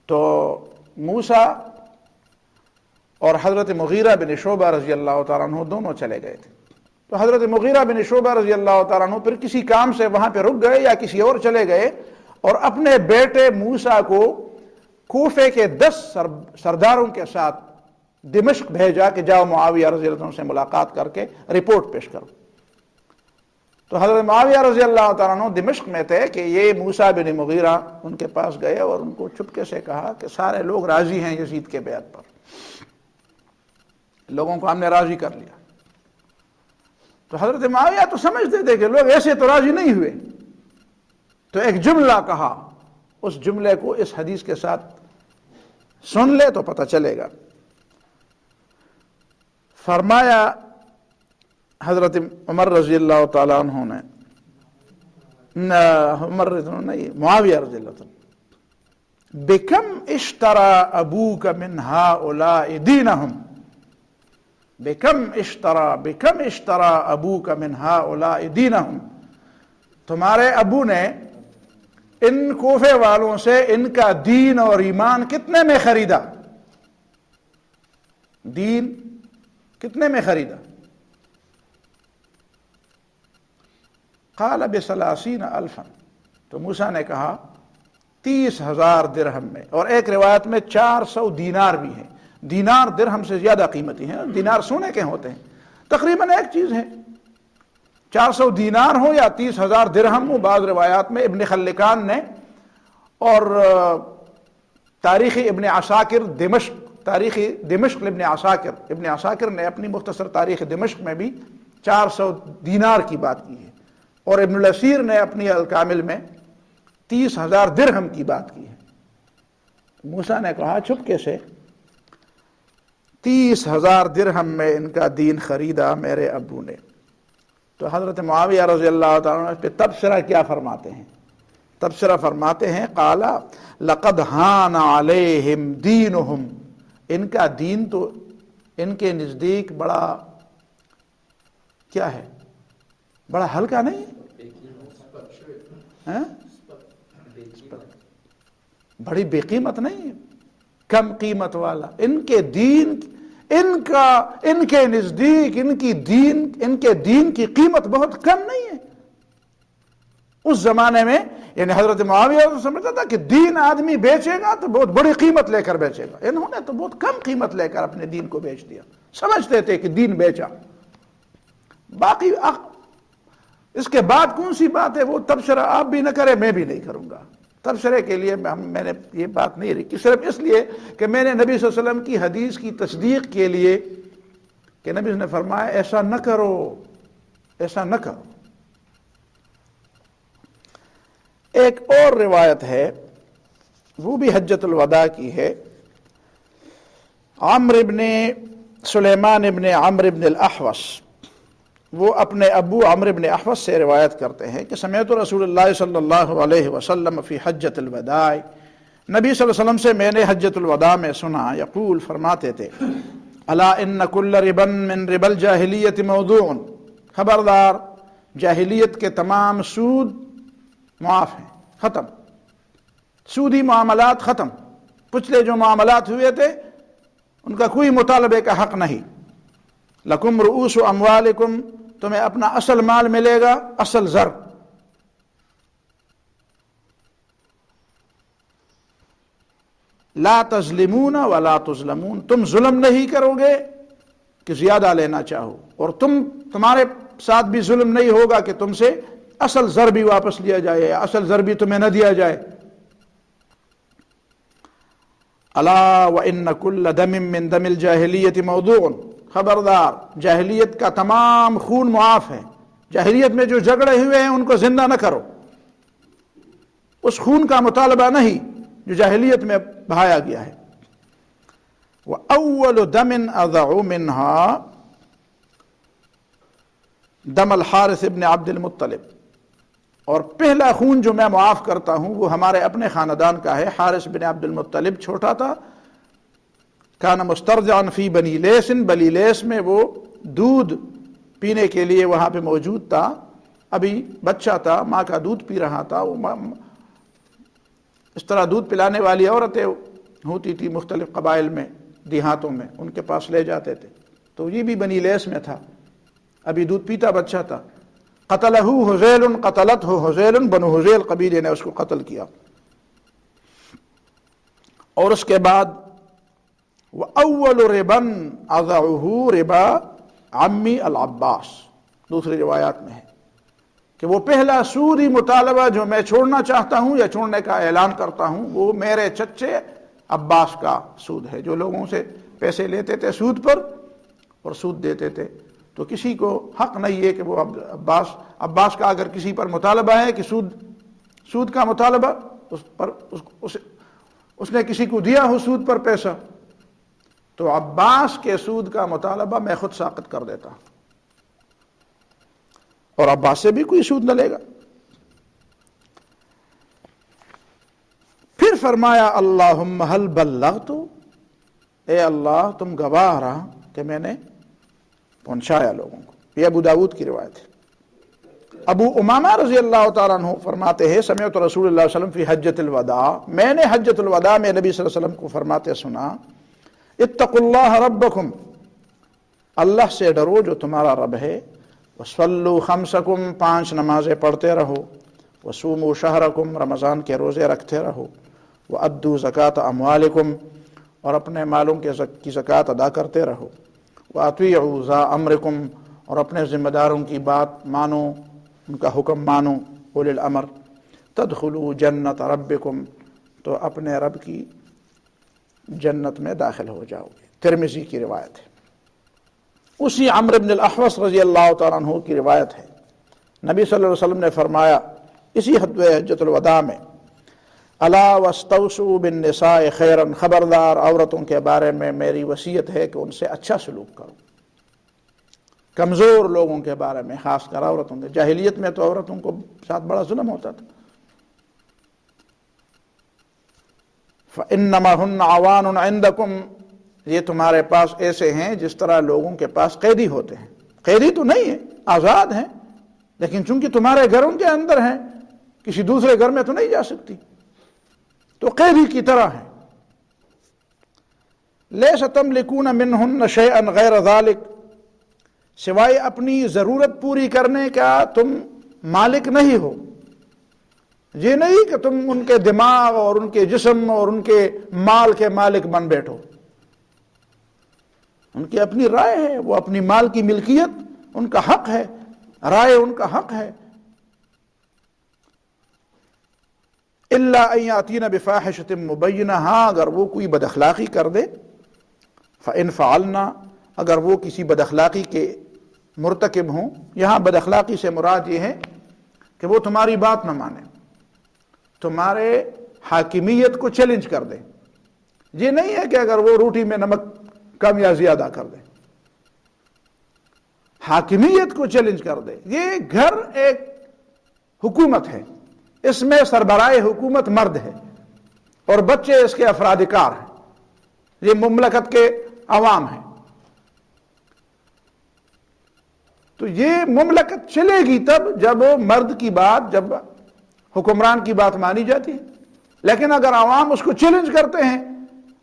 تو موسیٰ اور حضرت مغیرہ بن شعبہ رضی اللہ تعالیٰ عنہ دونوں چلے گئے تھے۔ تو حضرت مغیرہ بن شعبہ رضی اللہ تعالیٰ عنہ پھر کسی کام سے وہاں پہ رک گئے یا کسی اور چلے گئے، اور اپنے بیٹے موسیٰ کو کوفے کے 10 سرداروں کے ساتھ دمشق بھیجا کہ جاؤ معاویہ رضی اللہ عنہ سے ملاقات کر کے رپورٹ پیش کرو۔ تو حضرت معاویہ رضی اللہ تعالیٰ عنہ دمشق میں تھے کہ یہ موسیٰ بن مغیرہ ان کے پاس گئے اور ان کو چپکے سے کہا کہ سارے لوگ راضی ہیں یزید کے بیعت پر، لوگوں کو ہم نے راضی کر لیا۔ تو حضرت معاویہ تو سمجھتے تھے کہ لوگ ایسے تو راضی نہیں ہوئے، تو ایک جملہ کہا، اس جملے کو اس حدیث کے ساتھ سن لے تو پتہ چلے گا۔ فرمایا حضرت عمر رضی اللہ تعالیٰ عنہ نے، معاویہ رضی اللہ عنہ، بکم اشترى ابوک من هؤلاء دینہم، بکم اشترى ابوک من هؤلاء دینہم، تمہارے ابو نے ان کوفے والوں سے ان کا دین اور ایمان کتنے میں خریدا؟ دین کتنے میں خریدا؟ قال ب30,000، تو موسیٰ نے کہا 30,000 درہم میں، اور ایک روایت میں 400 دینار بھی ہیں۔ دینار درہم سے زیادہ قیمتی ہیں، دینار سونے کے ہوتے ہیں، تقریباً ایک چیز ہے۔ 400 دینار ہو یا 30,000 درہم ہو، بعض روایات میں ابن خلکان نے اور تاریخ ابن عساکر دمشق، تاریخ دمشق ابن عساکر نے اپنی مختصر تاریخ دمشق میں بھی 400 دینار کی بات کی ہے، اور ابن الاسیر نے اپنی الکامل میں 30,000 درہم کی بات کی ہے۔ موسیٰ نے کہا چپکے سے 30,000 درہم میں ان کا دین خریدا میرے ابو نے۔ تو حضرت معاویہ رضی اللہ تعالیٰ عنہ پہ تبصرہ کیا فرماتے ہیں؟ تبصرہ فرماتے ہیں قال لقد ہان علیہم دینہم، ان کا دین تو ان کے نزدیک بڑا کیا ہے، بڑا ہلکا نہیں ہے، بڑی بے قیمت نہیں ہے، کم قیمت والا۔ ان کے دین، ان کے نزدیک ان کے دین کی قیمت بہت کم نہیں ہے۔ اس زمانے میں یعنی حضرت معاویہ سمجھتا تھا کہ دین آدمی بیچے گا تو بہت بڑی قیمت لے کر بیچے گا، انہوں نے تو بہت کم قیمت لے کر اپنے دین کو بیچ دیا، سمجھتے تھے کہ دین بیچا۔ باقی اس کے بعد کون سی بات ہے، وہ تبصرہ آپ بھی نہ کریں، میں بھی نہیں کروں گا۔ تبصرے کے لیے میں نے یہ بات نہیں رکھی، صرف اس لیے کہ میں نے نبی صلی اللہ علیہ وسلم کی حدیث کی تصدیق کے لیے کہ نبی نے فرمایا ایسا نہ کرو، ایسا نہ کرو۔ ایک اور روایت ہے، وہ بھی حجۃ الوداع کی ہے، عمرو ابن سلیمان ابن عمرو ابن الاحوص، وہ اپنے ابو عمرو ابن احوص سے روایت کرتے ہیں کہ سمعت رسول اللہ صلی اللہ علیہ وسلم فی حجۃ الوداع، نبی صلی اللہ علیہ وسلم سے میں نے حجۃ الوداع میں سنا، یقول فرماتے تھے الا ان کل ربا من ربا الجاہلیت موضوع، خبردار جاہلیت کے تمام سود معاف ہیں، ختم۔ سودی معاملات ختم، پچھلے جو معاملات ہوئے تھے ان کا کوئی مطالبے کا حق نہیں۔ لکم رؤوس اموالکم، تمہیں اپنا اصل مال ملے گا، اصل زر۔ لا تظلمون ولا تظلمون، تم ظلم نہیں کرو گے کہ زیادہ لینا چاہو، اور تمہارے ساتھ بھی ظلم نہیں ہوگا کہ تم سے اصل زر بھی واپس لیا جائے، اصل زر بھی تمہیں نہ دیا جائے۔ الا وان کل دم من دم الجاہلیت موضوع، خبردار جاہلیت کا تمام خون معاف ہے، جاہلیت میں جو جھگڑے ہوئے ہیں ان کو زندہ نہ کرو، اس خون کا مطالبہ نہیں جو جاہلیت میں بہایا گیا ہے۔ وَأَوَّلُ دَمٍ أَضَعُ مِنْهَا دم الحارث ابن عبد المطلب، اور پہلا خون جو میں معاف کرتا ہوں وہ ہمارے اپنے خاندان کا ہے۔ حارث بن عبد المطلب چھوٹا تھا، کان مسترضعا فی بنی لیس، بنی لیس میں وہ دودھ پینے کے لیے وہاں پہ موجود تھا، ابھی بچہ تھا، ماں کا دودھ پی رہا تھا۔ اس طرح دودھ پلانے والی عورتیں ہوتی تھی مختلف قبائل میں، دیہاتوں میں، ان کے پاس لے جاتے تھے، تو یہ بھی بنی لیس میں تھا، ابھی دودھ پیتا بچہ تھا۔ قتلہ حذیل، قتلتہ حذیل، بنو حذیل قبیلے نے اس کو قتل کیا۔ اور اس کے بعد وَأَوَّلُ رِبًا أَضَعُهُ رِبَا عَمِّ العباس، دوسری روایات میں ہے کہ وہ پہلا سودی مطالبہ جو میں چھوڑنا چاہتا ہوں یا چھوڑنے کا اعلان کرتا ہوں وہ میرے چچے عباس کا سود ہے، جو لوگوں سے پیسے لیتے تھے سود پر اور سود دیتے تھے، تو کسی کو حق نہیں ہے کہ وہ عباس کا اگر کسی پر مطالبہ ہے کہ سود کا مطالبہ اس نے کسی کو دیا ہو سود پر پیسہ، تو عباس کے سود کا مطالبہ میں خود ساقط کر دیتا ہوں، اور عباس سے بھی کوئی سود نہ لے گا۔ پھر فرمایا اللہم حل بلغت، اے اللہ تم گواہ رہا کہ میں نے پہنچایا لوگوں کو۔ یہ ابو داود کی روایت ہے۔ ابو امامہ رضی اللہ تعالیٰ عنہ فرماتے ہیں سمعت رسول اللہ صلی اللہ علیہ وسلم فی حجۃ الوداع، میں نے حجۃ الوداع میں نبی صلی اللہ علیہ وسلم کو فرماتے سنا، اتقوا اللہ ربکم، اللہ سے ڈرو جو تمہارا رب ہے، وصلوا خمسکم، 5 نمازیں پڑھتے رہو، وصوموا شہرکم، رمضان کے روزے رکھتے رہو، وادوا زکاۃ اموالکم، اور اپنے مالوں کی زکوٰۃ ادا کرتے رہو، واطیعوا ذا امرکم، اور اپنے ذمہ داروں کی بات مانو، ان کا حکم مانو، اولی الامر، تدخلوا جنت ربکم، تو اپنے رب کی جنت میں داخل ہو جاؤ گے۔ ترمذی کی روایت ہے۔ اسی عمرو بن الاحوص رضی اللہ تعالیٰ عنہ کی روایت ہے، نبی صلی اللہ علیہ وسلم نے فرمایا اسی حجۃ الوداع میں، الا واستوصوا بالنساء خیرا، خبردار عورتوں کے بارے میں میری وصیت ہے کہ ان سے اچھا سلوک کرو، کمزور لوگوں کے بارے میں، خاص کر عورتوں کے۔ جاہلیت میں تو عورتوں کو ساتھ بڑا ظلم ہوتا تھا۔ فَإِنَّمَا هُنَّ عَوَانٌ عِنْدَكُمْ، یہ تمہارے پاس ایسے ہیں جس طرح لوگوں کے پاس قیدی ہوتے ہیں، قیدی تو نہیں ہیں، آزاد ہیں، لیکن چونکہ تمہارے گھروں کے اندر ہیں، کسی دوسرے گھر میں تو نہیں جا سکتی، تو قیدی کی طرح ہیں۔ لَيْسَ تَمْلِكُونَ مِنْهُنَّ شَيْئًا غَيْرَ ذَلِكَ، سوائے اپنی ضرورت پوری کرنے کا تم مالک نہیں ہو۔ یہ نہیں کہ تم ان کے دماغ اور ان کے جسم اور ان کے مال کے مالک بن بیٹھو، ان کی اپنی رائے ہے، وہ اپنی مال کی ملکیت ان کا حق ہے، رائے ان کا حق ہے۔ الا ان یاتین بفاحشۃ مبینہ، ہاں اگر وہ کوئی بد اخلاقی کر دے، فان فعلنا، اگر وہ کسی بد اخلاقی کے مرتکب ہوں، یہاں بد اخلاقی سے مراد یہ ہے کہ وہ تمہاری بات نہ مانے، تمہارے حاکمیت کو چیلنج کر دے۔ یہ نہیں ہے کہ اگر وہ روٹی میں نمک کم یا زیادہ کر دے، حاکمیت کو چیلنج کر دے۔ یہ گھر ایک حکومت ہے، اس میں سربراہ حکومت مرد ہے اور بچے اس کے افراد کار ہیں، یہ مملکت کے عوام ہیں۔ تو یہ مملکت چلے گی تب جب مرد کی بات، جب حکمران کی بات مانی جاتی ہے، لیکن اگر عوام اس کو چیلنج کرتے ہیں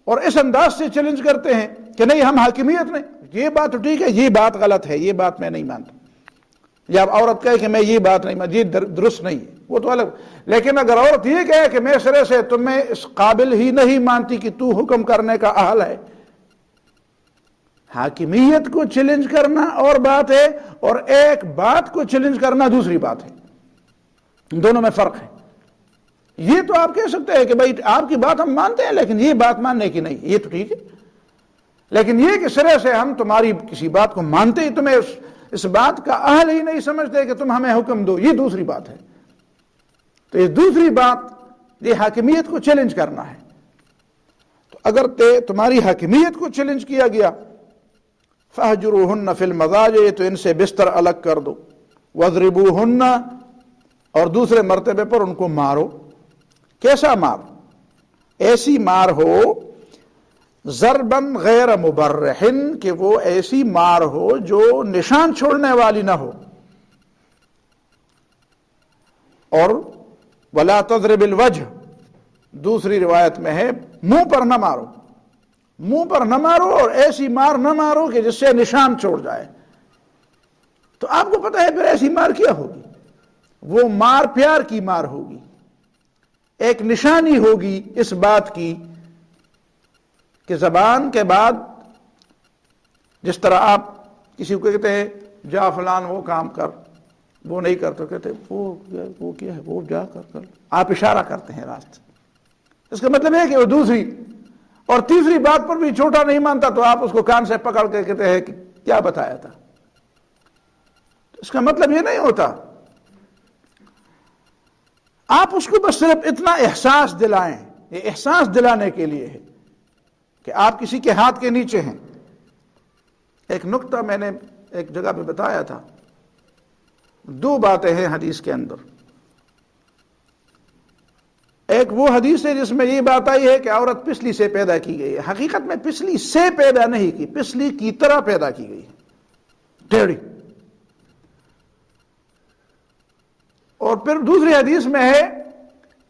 اور اس انداز سے چیلنج کرتے ہیں کہ نہیں ہم حاکمیت نہیں، یہ بات تو ٹھیک ہے، یہ بات غلط ہے، یہ بات میں نہیں مانتا، یا اب عورت کہے کہ میں یہ بات نہیں مانتی، یہ درست نہیں ہے، وہ تو الگ. لیکن اگر عورت یہ کہے کہ میں سرے سے تمہیں اس قابل ہی نہیں مانتی کہ تو حکم کرنے کا اہل ہے، حاکمیت کو چیلنج کرنا اور بات ہے، اور ایک بات کو چیلنج کرنا دوسری بات ہے، دونوں میں فرق ہے. یہ تو آپ کہہ سکتے ہیں کہ بھائی آپ کی بات ہم مانتے ہیں لیکن یہ بات ماننے کی نہیں، یہ تو ٹھیک ہے. لیکن یہ کہ سرے سے ہم تمہاری کسی بات کو مانتے ہی تمہیں اس بات کا اہل ہی نہیں سمجھتے کہ تم ہمیں حکم دو، یہ دوسری بات ہے. تو یہ دوسری بات یہ حاکمیت کو چیلنج کرنا ہے. تو اگر تمہاری حاکمیت کو چیلنج کیا گیا، فَاهْجُرُوهُنَّ فِي الْمَضَاجِعِ، تو ان سے بستر الگ کر دو، وَاضْرِبُوهُنَّ، اور دوسرے مرتبے پر ان کو مارو. کیسا مار؟ ایسی مار ہو ضرباً غیر مبرح، کہ وہ ایسی مار ہو جو نشان چھوڑنے والی نہ ہو. اور ولا تضرب الوجہ، دوسری روایت میں ہے منہ پر نہ مارو، منہ پر نہ مارو، اور ایسی مار نہ مارو کہ جس سے نشان چھوڑ جائے. تو آپ کو پتہ ہے پھر ایسی مار کیا ہوگی؟ وہ مار پیار کی مار ہوگی، ایک نشانی ہوگی اس بات کی کہ زبان کے بعد جس طرح آپ کسی کو کہتے ہیں جا فلان وہ کام کر، وہ نہیں کرتے، کہتے وہ کیا ہے، وہ جا کر آپ اشارہ کرتے ہیں راستے. اس کا مطلب ہے کہ وہ دوسری اور تیسری بات پر بھی چھوٹا نہیں مانتا، تو آپ اس کو کان سے پکڑ کے کہتے ہیں کہ کیا بتایا تھا. اس کا مطلب یہ نہیں ہوتا. آپ اس کو بس صرف اتنا احساس دلائیں، یہ احساس دلانے کے لیے ہے کہ آپ کسی کے ہاتھ کے نیچے ہیں. ایک نکتہ میں نے ایک جگہ پہ بتایا تھا. دو باتیں ہیں حدیث کے اندر. ایک وہ حدیث ہے جس میں یہ بات آئی ہے کہ عورت پسلی سے پیدا کی گئی ہے. حقیقت میں پسلی سے پیدا نہیں کی، پسلی کی طرح پیدا کی گئی ہے، ٹیڑھی. اور پھر دوسری حدیث میں ہے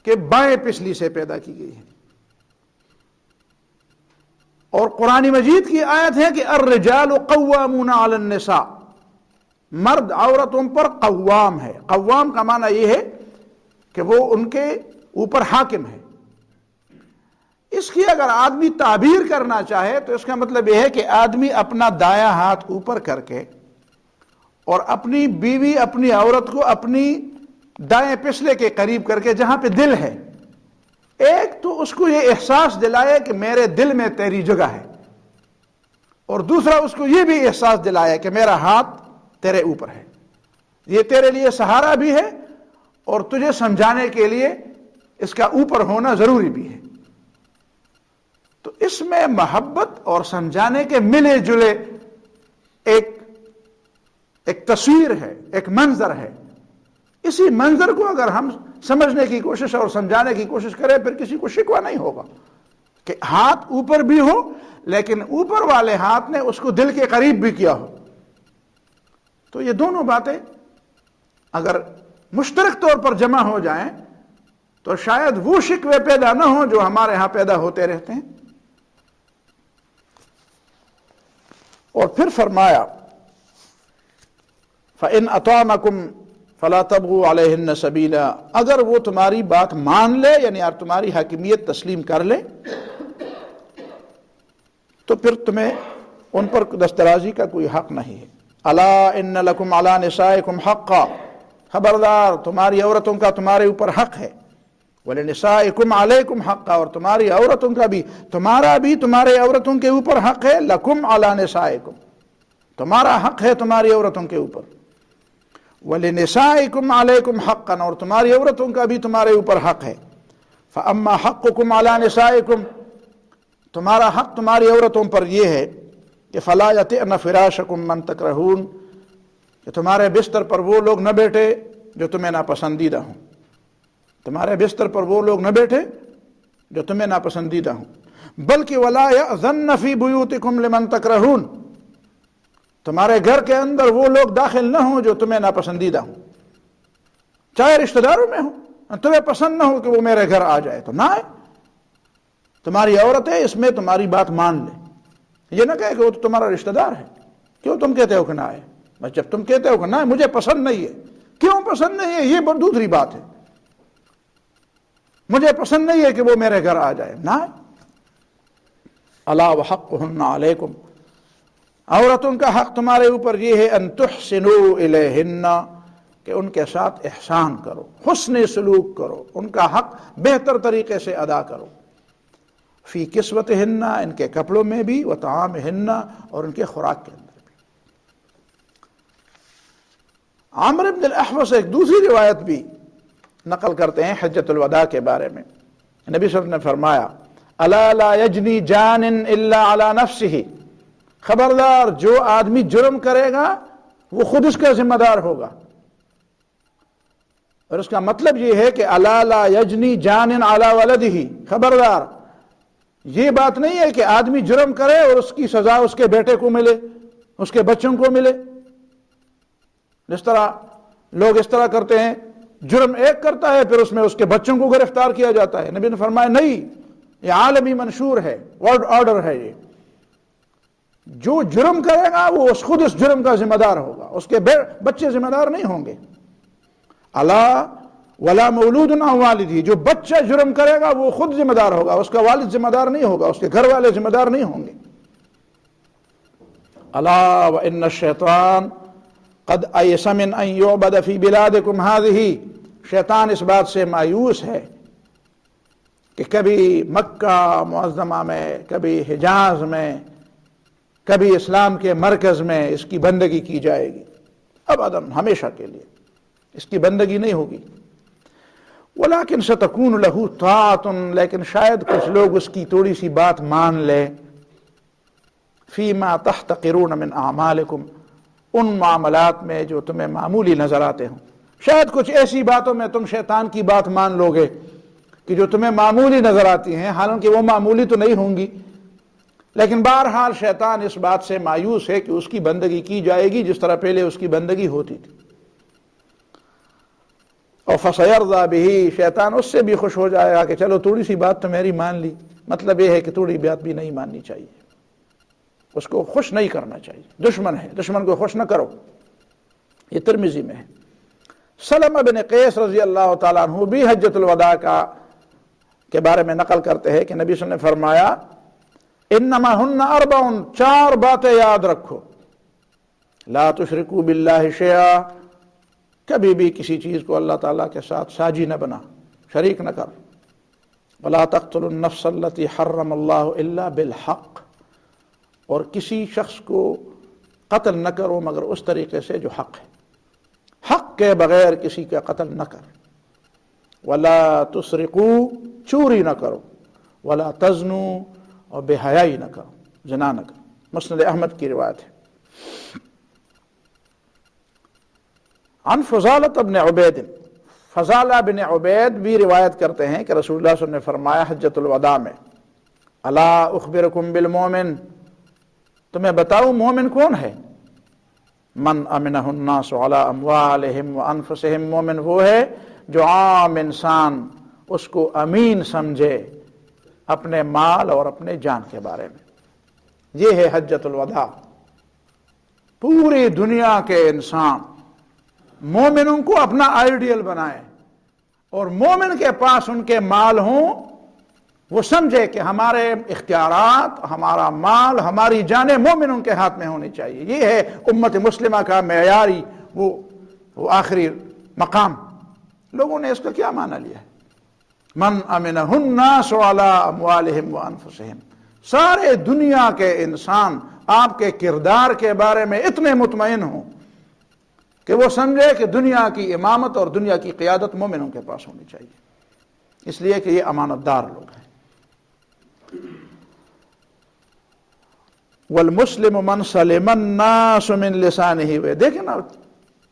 کہ بائیں پسلی سے پیدا کی گئی ہے. اور قرآن مجید کی آیت ہے کہ الرجال قوامون علی النساء، مرد عورتوں پر قوام ہے. قوام کا معنی یہ ہے کہ وہ ان کے اوپر حاکم ہے. اس کی اگر آدمی تعبیر کرنا چاہے تو اس کا مطلب یہ ہے کہ آدمی اپنا دایاں ہاتھ اوپر کر کے اور اپنی بیوی، اپنی عورت کو اپنی دائیں پسلے کے قریب کر کے جہاں پہ دل ہے، ایک تو اس کو یہ احساس دلائے کہ میرے دل میں تیری جگہ ہے، اور دوسرا اس کو یہ بھی احساس دلائے کہ میرا ہاتھ تیرے اوپر ہے، یہ تیرے لیے سہارا بھی ہے اور تجھے سمجھانے کے لیے اس کا اوپر ہونا ضروری بھی ہے. تو اس میں محبت اور سمجھانے کے ملے جلے ایک تصویر ہے، ایک منظر ہے. اسی منظر کو اگر ہم سمجھنے کی کوشش اور سمجھانے کی کوشش کریں پھر کسی کو شکوہ نہیں ہوگا کہ ہاتھ اوپر بھی ہو لیکن اوپر والے ہاتھ نے اس کو دل کے قریب بھی کیا ہو. تو یہ دونوں باتیں اگر مشترک طور پر جمع ہو جائیں تو شاید وہ شکوے پیدا نہ ہوں جو ہمارے ہاں پیدا ہوتے رہتے ہیں. اور پھر فرمایا فَإِنْ أَطَعْنَكُمْ فَلَا تَبْغُوا عَلَيْهِنَّ سَبِيلًا، اگر وہ تمہاری بات مان لے یعنی تمہاری حاکمیت تسلیم کر لے تو پھر تمہیں ان پر دسترازی کا کوئی حق نہیں ہے. أَلَا إِنَّ لَكُمْ عَلَى نِسَائِكُمْ حَقًّا، خبردار تمہاری عورتوں کا تمہارے اوپر حق ہے. وَلِنِسَائِكُمْ عَلَيْكُمْ حَقًّا، اور تمہاری عورتوں کا بھی، تمہارا بھی تمہارے عورتوں کے اوپر حق ہے. لَكُمْ عَلَى نِسَائِكُمْ، تمہارا حق ہے تمہاری عورتوں کے اوپر. وَلِنِسَائِكُمْ عَلَيْكُمْ حَقًّا، اور تمہاری عورتوں کا بھی تمہارے اوپر حق ہے. فَأَمَّا حَقُّكُمْ عَلَى نِسَائِكُمْ، تمہارا حق تمہاری عورتوں پر یہ ہے کہ فَلَا يَطِئْنَ فِرَاشَكُمْ مَنْ تَكْرَهُونَ، کہ تمہارے بستر پر وہ لوگ نہ بیٹھے جو تمہیں ناپسندیدہ ہوں. تمہارے بستر پر وہ لوگ نہ بیٹھے جو تمہیں ناپسندیدہ ہوں. بلکہ وَلَا يَأْذَنَّ فِي بُيُوتِكُمْ لِمَنْ تَكْرَهُونَ، تمہارے گھر کے اندر وہ لوگ داخل نہ ہوں جو تمہیں ناپسندیدہ ہوں، چاہے رشتہ داروں میں ہوں. تمہیں پسند نہ ہو کہ وہ میرے گھر آ جائے تو نہ آئے، تمہاری عورت ہے، اس میں تمہاری بات مان لے، یہ نہ کہے کہ وہ تو تمہارا رشتہ دار ہے، کیوں تم کہتے ہو کہ نہ آئے؟ بس جب تم کہتے ہو کہ نہ مجھے پسند نہیں ہے، کیوں پسند نہیں ہے یہ دوسری بات ہے، مجھے پسند نہیں ہے کہ وہ میرے گھر آ جائے، نہ آئے۔ الا وحقهن علیکم، عورتوں کا حق تمہارے اوپر یہ ہے، ان تحسنوا الیہن، کہ ان کے ساتھ احسان کرو، حسن سلوک کرو، ان کا حق بہتر طریقے سے ادا کرو، فی کسوتہن، ان کے کپڑوں میں بھی، وطعامہن، اور ان کے خوراک کے اندر بھی۔ عامر بن الاحوص سے ایک دوسری روایت بھی نقل کرتے ہیں حجۃ الوداع کے بارے میں، نبی صلی اللہ علیہ وسلم نے فرمایا الا لا یجنی جان الا علی نفسہ، خبردار جو آدمی جرم کرے گا وہ خود اس کا ذمہ دار ہوگا، اور اس کا مطلب یہ ہے کہ الا لا یجنی جان علی ولدہ، خبردار یہ بات نہیں ہے کہ آدمی جرم کرے اور اس کی سزا اس کے بیٹے کو ملے، اس کے بچوں کو ملے، جس طرح لوگ اس طرح کرتے ہیں، جرم ایک کرتا ہے پھر اس میں اس کے بچوں کو گرفتار کیا جاتا ہے۔ نبی نے فرمایا نہیں، یہ عالمی منشور ہے، ورلڈ آرڈر ہے، یہ جو جرم کرے گا وہ خود اس جرم کا ذمہ دار ہوگا، اس کے بچے ذمہ دار نہیں ہوں گے۔ الا ولا مولود عن والدہ، جو بچہ جرم کرے گا وہ خود ذمہ دار ہوگا، اس کا والد ذمہ دار نہیں ہوگا، اس کے گھر والے ذمہ دار نہیں ہوں گے۔ الا وان الشیطان قد ایس من ان یعبد فی بلادکم ہذہ، شیطان اس بات سے مایوس ہے کہ کبھی مکہ معظمہ میں، کبھی حجاز میں، کبھی اسلام کے مرکز میں اس کی بندگی کی جائے گی، ابداً ہمیشہ کے لیے اس کی بندگی نہیں ہوگی۔ ولیکن ستکون لہ طاعۃ، لیکن شاید کچھ لوگ اس کی تھوڑی سی بات مان لیں، فیما تحتقرون من اعمالکم، ان معاملات میں جو تمہیں معمولی نظر آتے ہوں، شاید کچھ ایسی باتوں میں تم شیطان کی بات مان لو گے کہ جو تمہیں معمولی نظر آتی ہیں، حالانکہ وہ معمولی تو نہیں ہوں گی، لیکن بہرحال شیطان اس بات سے مایوس ہے کہ اس کی بندگی کی جائے گی جس طرح پہلے اس کی بندگی ہوتی تھی۔ اور فَسَيَرْضَى بِهِ، شیطان اس سے بھی خوش ہو جائے گا کہ چلو تھوڑی سی بات تو میری مان لی، مطلب یہ ہے کہ تھوڑی بات بھی نہیں ماننی چاہیے، اس کو خوش نہیں کرنا چاہیے، دشمن ہے، دشمن کو خوش نہ کرو۔ یہ ترمذی میں ہے۔ سلمہ بن قیس رضی اللہ تعالیٰ عنہ بھی حجۃ الوداع کے بارے میں نقل کرتے ہیں کہ نبی صلی اللہ علیہ وسلم نے فرمایا انما ہن اربع، چار باتیں یاد رکھو، لا تشرکوا باللہ شیئا، کبھی بھی کسی چیز کو اللہ تعالیٰ کے ساتھ ساجی نہ بنا، شریک نہ کر، ولا تقتلوا النفس التي حرم اللہ الا بالحق، اور کسی شخص کو قتل نہ کرو مگر اس طریقے سے جو حق ہے، حق کے بغیر کسی کا قتل نہ کر، ولا تسرقوا، چوری نہ کرو، ولا تزنوا، اور بے حیائی نہ کرو، زنا نہ کرو۔ مسند احمد کی روایت ہے۔ عن فضالۃ بن عبید، فضالہ بن عبید بھی روایت کرتے ہیں کہ رسول اللہ صلی اللہ علیہ وسلم نے فرمایا حجۃ الوداع میں، الا اخبرکم بالمومن، تمہیں بتاؤں مومن کون ہے؟ من امنہ الناس علی اموالہم وانفسہم، مومن وہ ہے جو عام انسان اس کو امین سمجھے اپنے مال اور اپنے جان کے بارے میں۔ یہ ہے حجۃ الوداع۔ پوری دنیا کے انسان مومنوں کو اپنا آئیڈیل بنائے، اور مومن کے پاس ان کے مال ہوں، وہ سمجھے کہ ہمارے اختیارات، ہمارا مال، ہماری جانیں مومنوں کے ہاتھ میں ہونی چاہیے۔ یہ ہے امت مسلمہ کا معیاری وہ آخری مقام۔ لوگوں نے اس کا کیا معنی لیا ہے؟ من امنہ الناس علی اموالہم وانفسہم، سارے دنیا کے انسان آپ کے کردار کے بارے میں اتنے مطمئن ہوں کہ وہ سمجھے کہ دنیا کی امامت اور دنیا کی قیادت مومنوں کے پاس ہونی چاہیے، اس لیے کہ یہ امانت دار لوگ ہیں۔ والمسلم من سلم الناس من لسانہ، دیکھیں نا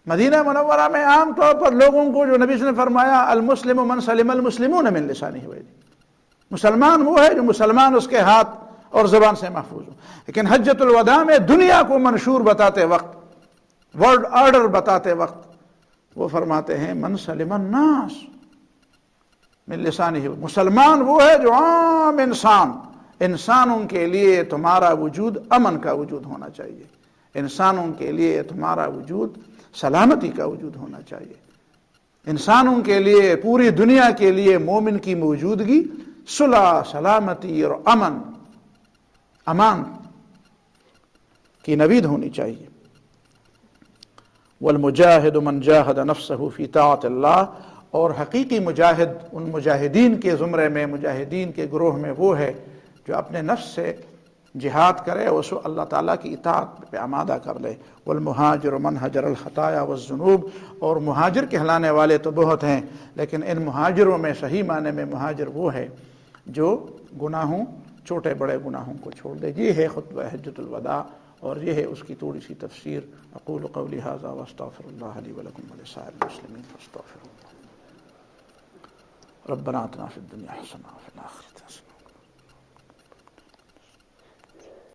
مدینہ منورہ میں عام طور پر لوگوں کو جو نبی صلی اللہ علیہ وسلم نے فرمایا المسلم من سلم المسلمون من لسانہ، مسلمان وہ ہے جو مسلمان اس کے ہاتھ اور زبان سے محفوظ ہو۔ لیکن حجۃ الوداع میں دنیا کو منشور بتاتے وقت، ورلڈ آرڈر بتاتے وقت وہ فرماتے ہیں من سلم الناس، من لسانہ، مسلمان وہ ہے جو عام انسانوں کے لیے تمہارا وجود امن کا وجود ہونا چاہیے، انسانوں کے لیے تمہارا وجود سلامتی کا وجود ہونا چاہیے، انسانوں کے لیے، پوری دنیا کے لیے مومن کی موجودگی صلح، سلامتی اور امان کی نوید ہونی چاہیے۔ والمجاہد من جاہد نفسہ فی طاعت اللہ، اور حقیقی مجاہد ان مجاہدین کے زمرے میں، مجاہدین کے گروہ میں وہ ہے جو اپنے نفس سے جہاد کرے، اس کو اللہ تعالیٰ کی اطاعت پہ آمادہ کر لے۔ والمہاجر من ہجر الخطایا والذنوب، اور مہاجر کہلانے والے تو بہت ہیں، لیکن ان مہاجروں میں صحیح معنی میں مہاجر وہ ہے جو گناہوں، چھوٹے بڑے گناہوں کو چھوڑ دے۔ یہ ہے خطبہ حجۃ الوداع، اور یہ ہے اس کی تھوڑی سی تفسیر۔ اقول قولی ھذا واستغفر اللہ لی ولکم ولسائر المسلمین فاستغفروہ۔ ربنا آتنا فی الدنیا حسنہ وفی الآخرۃ حسنہ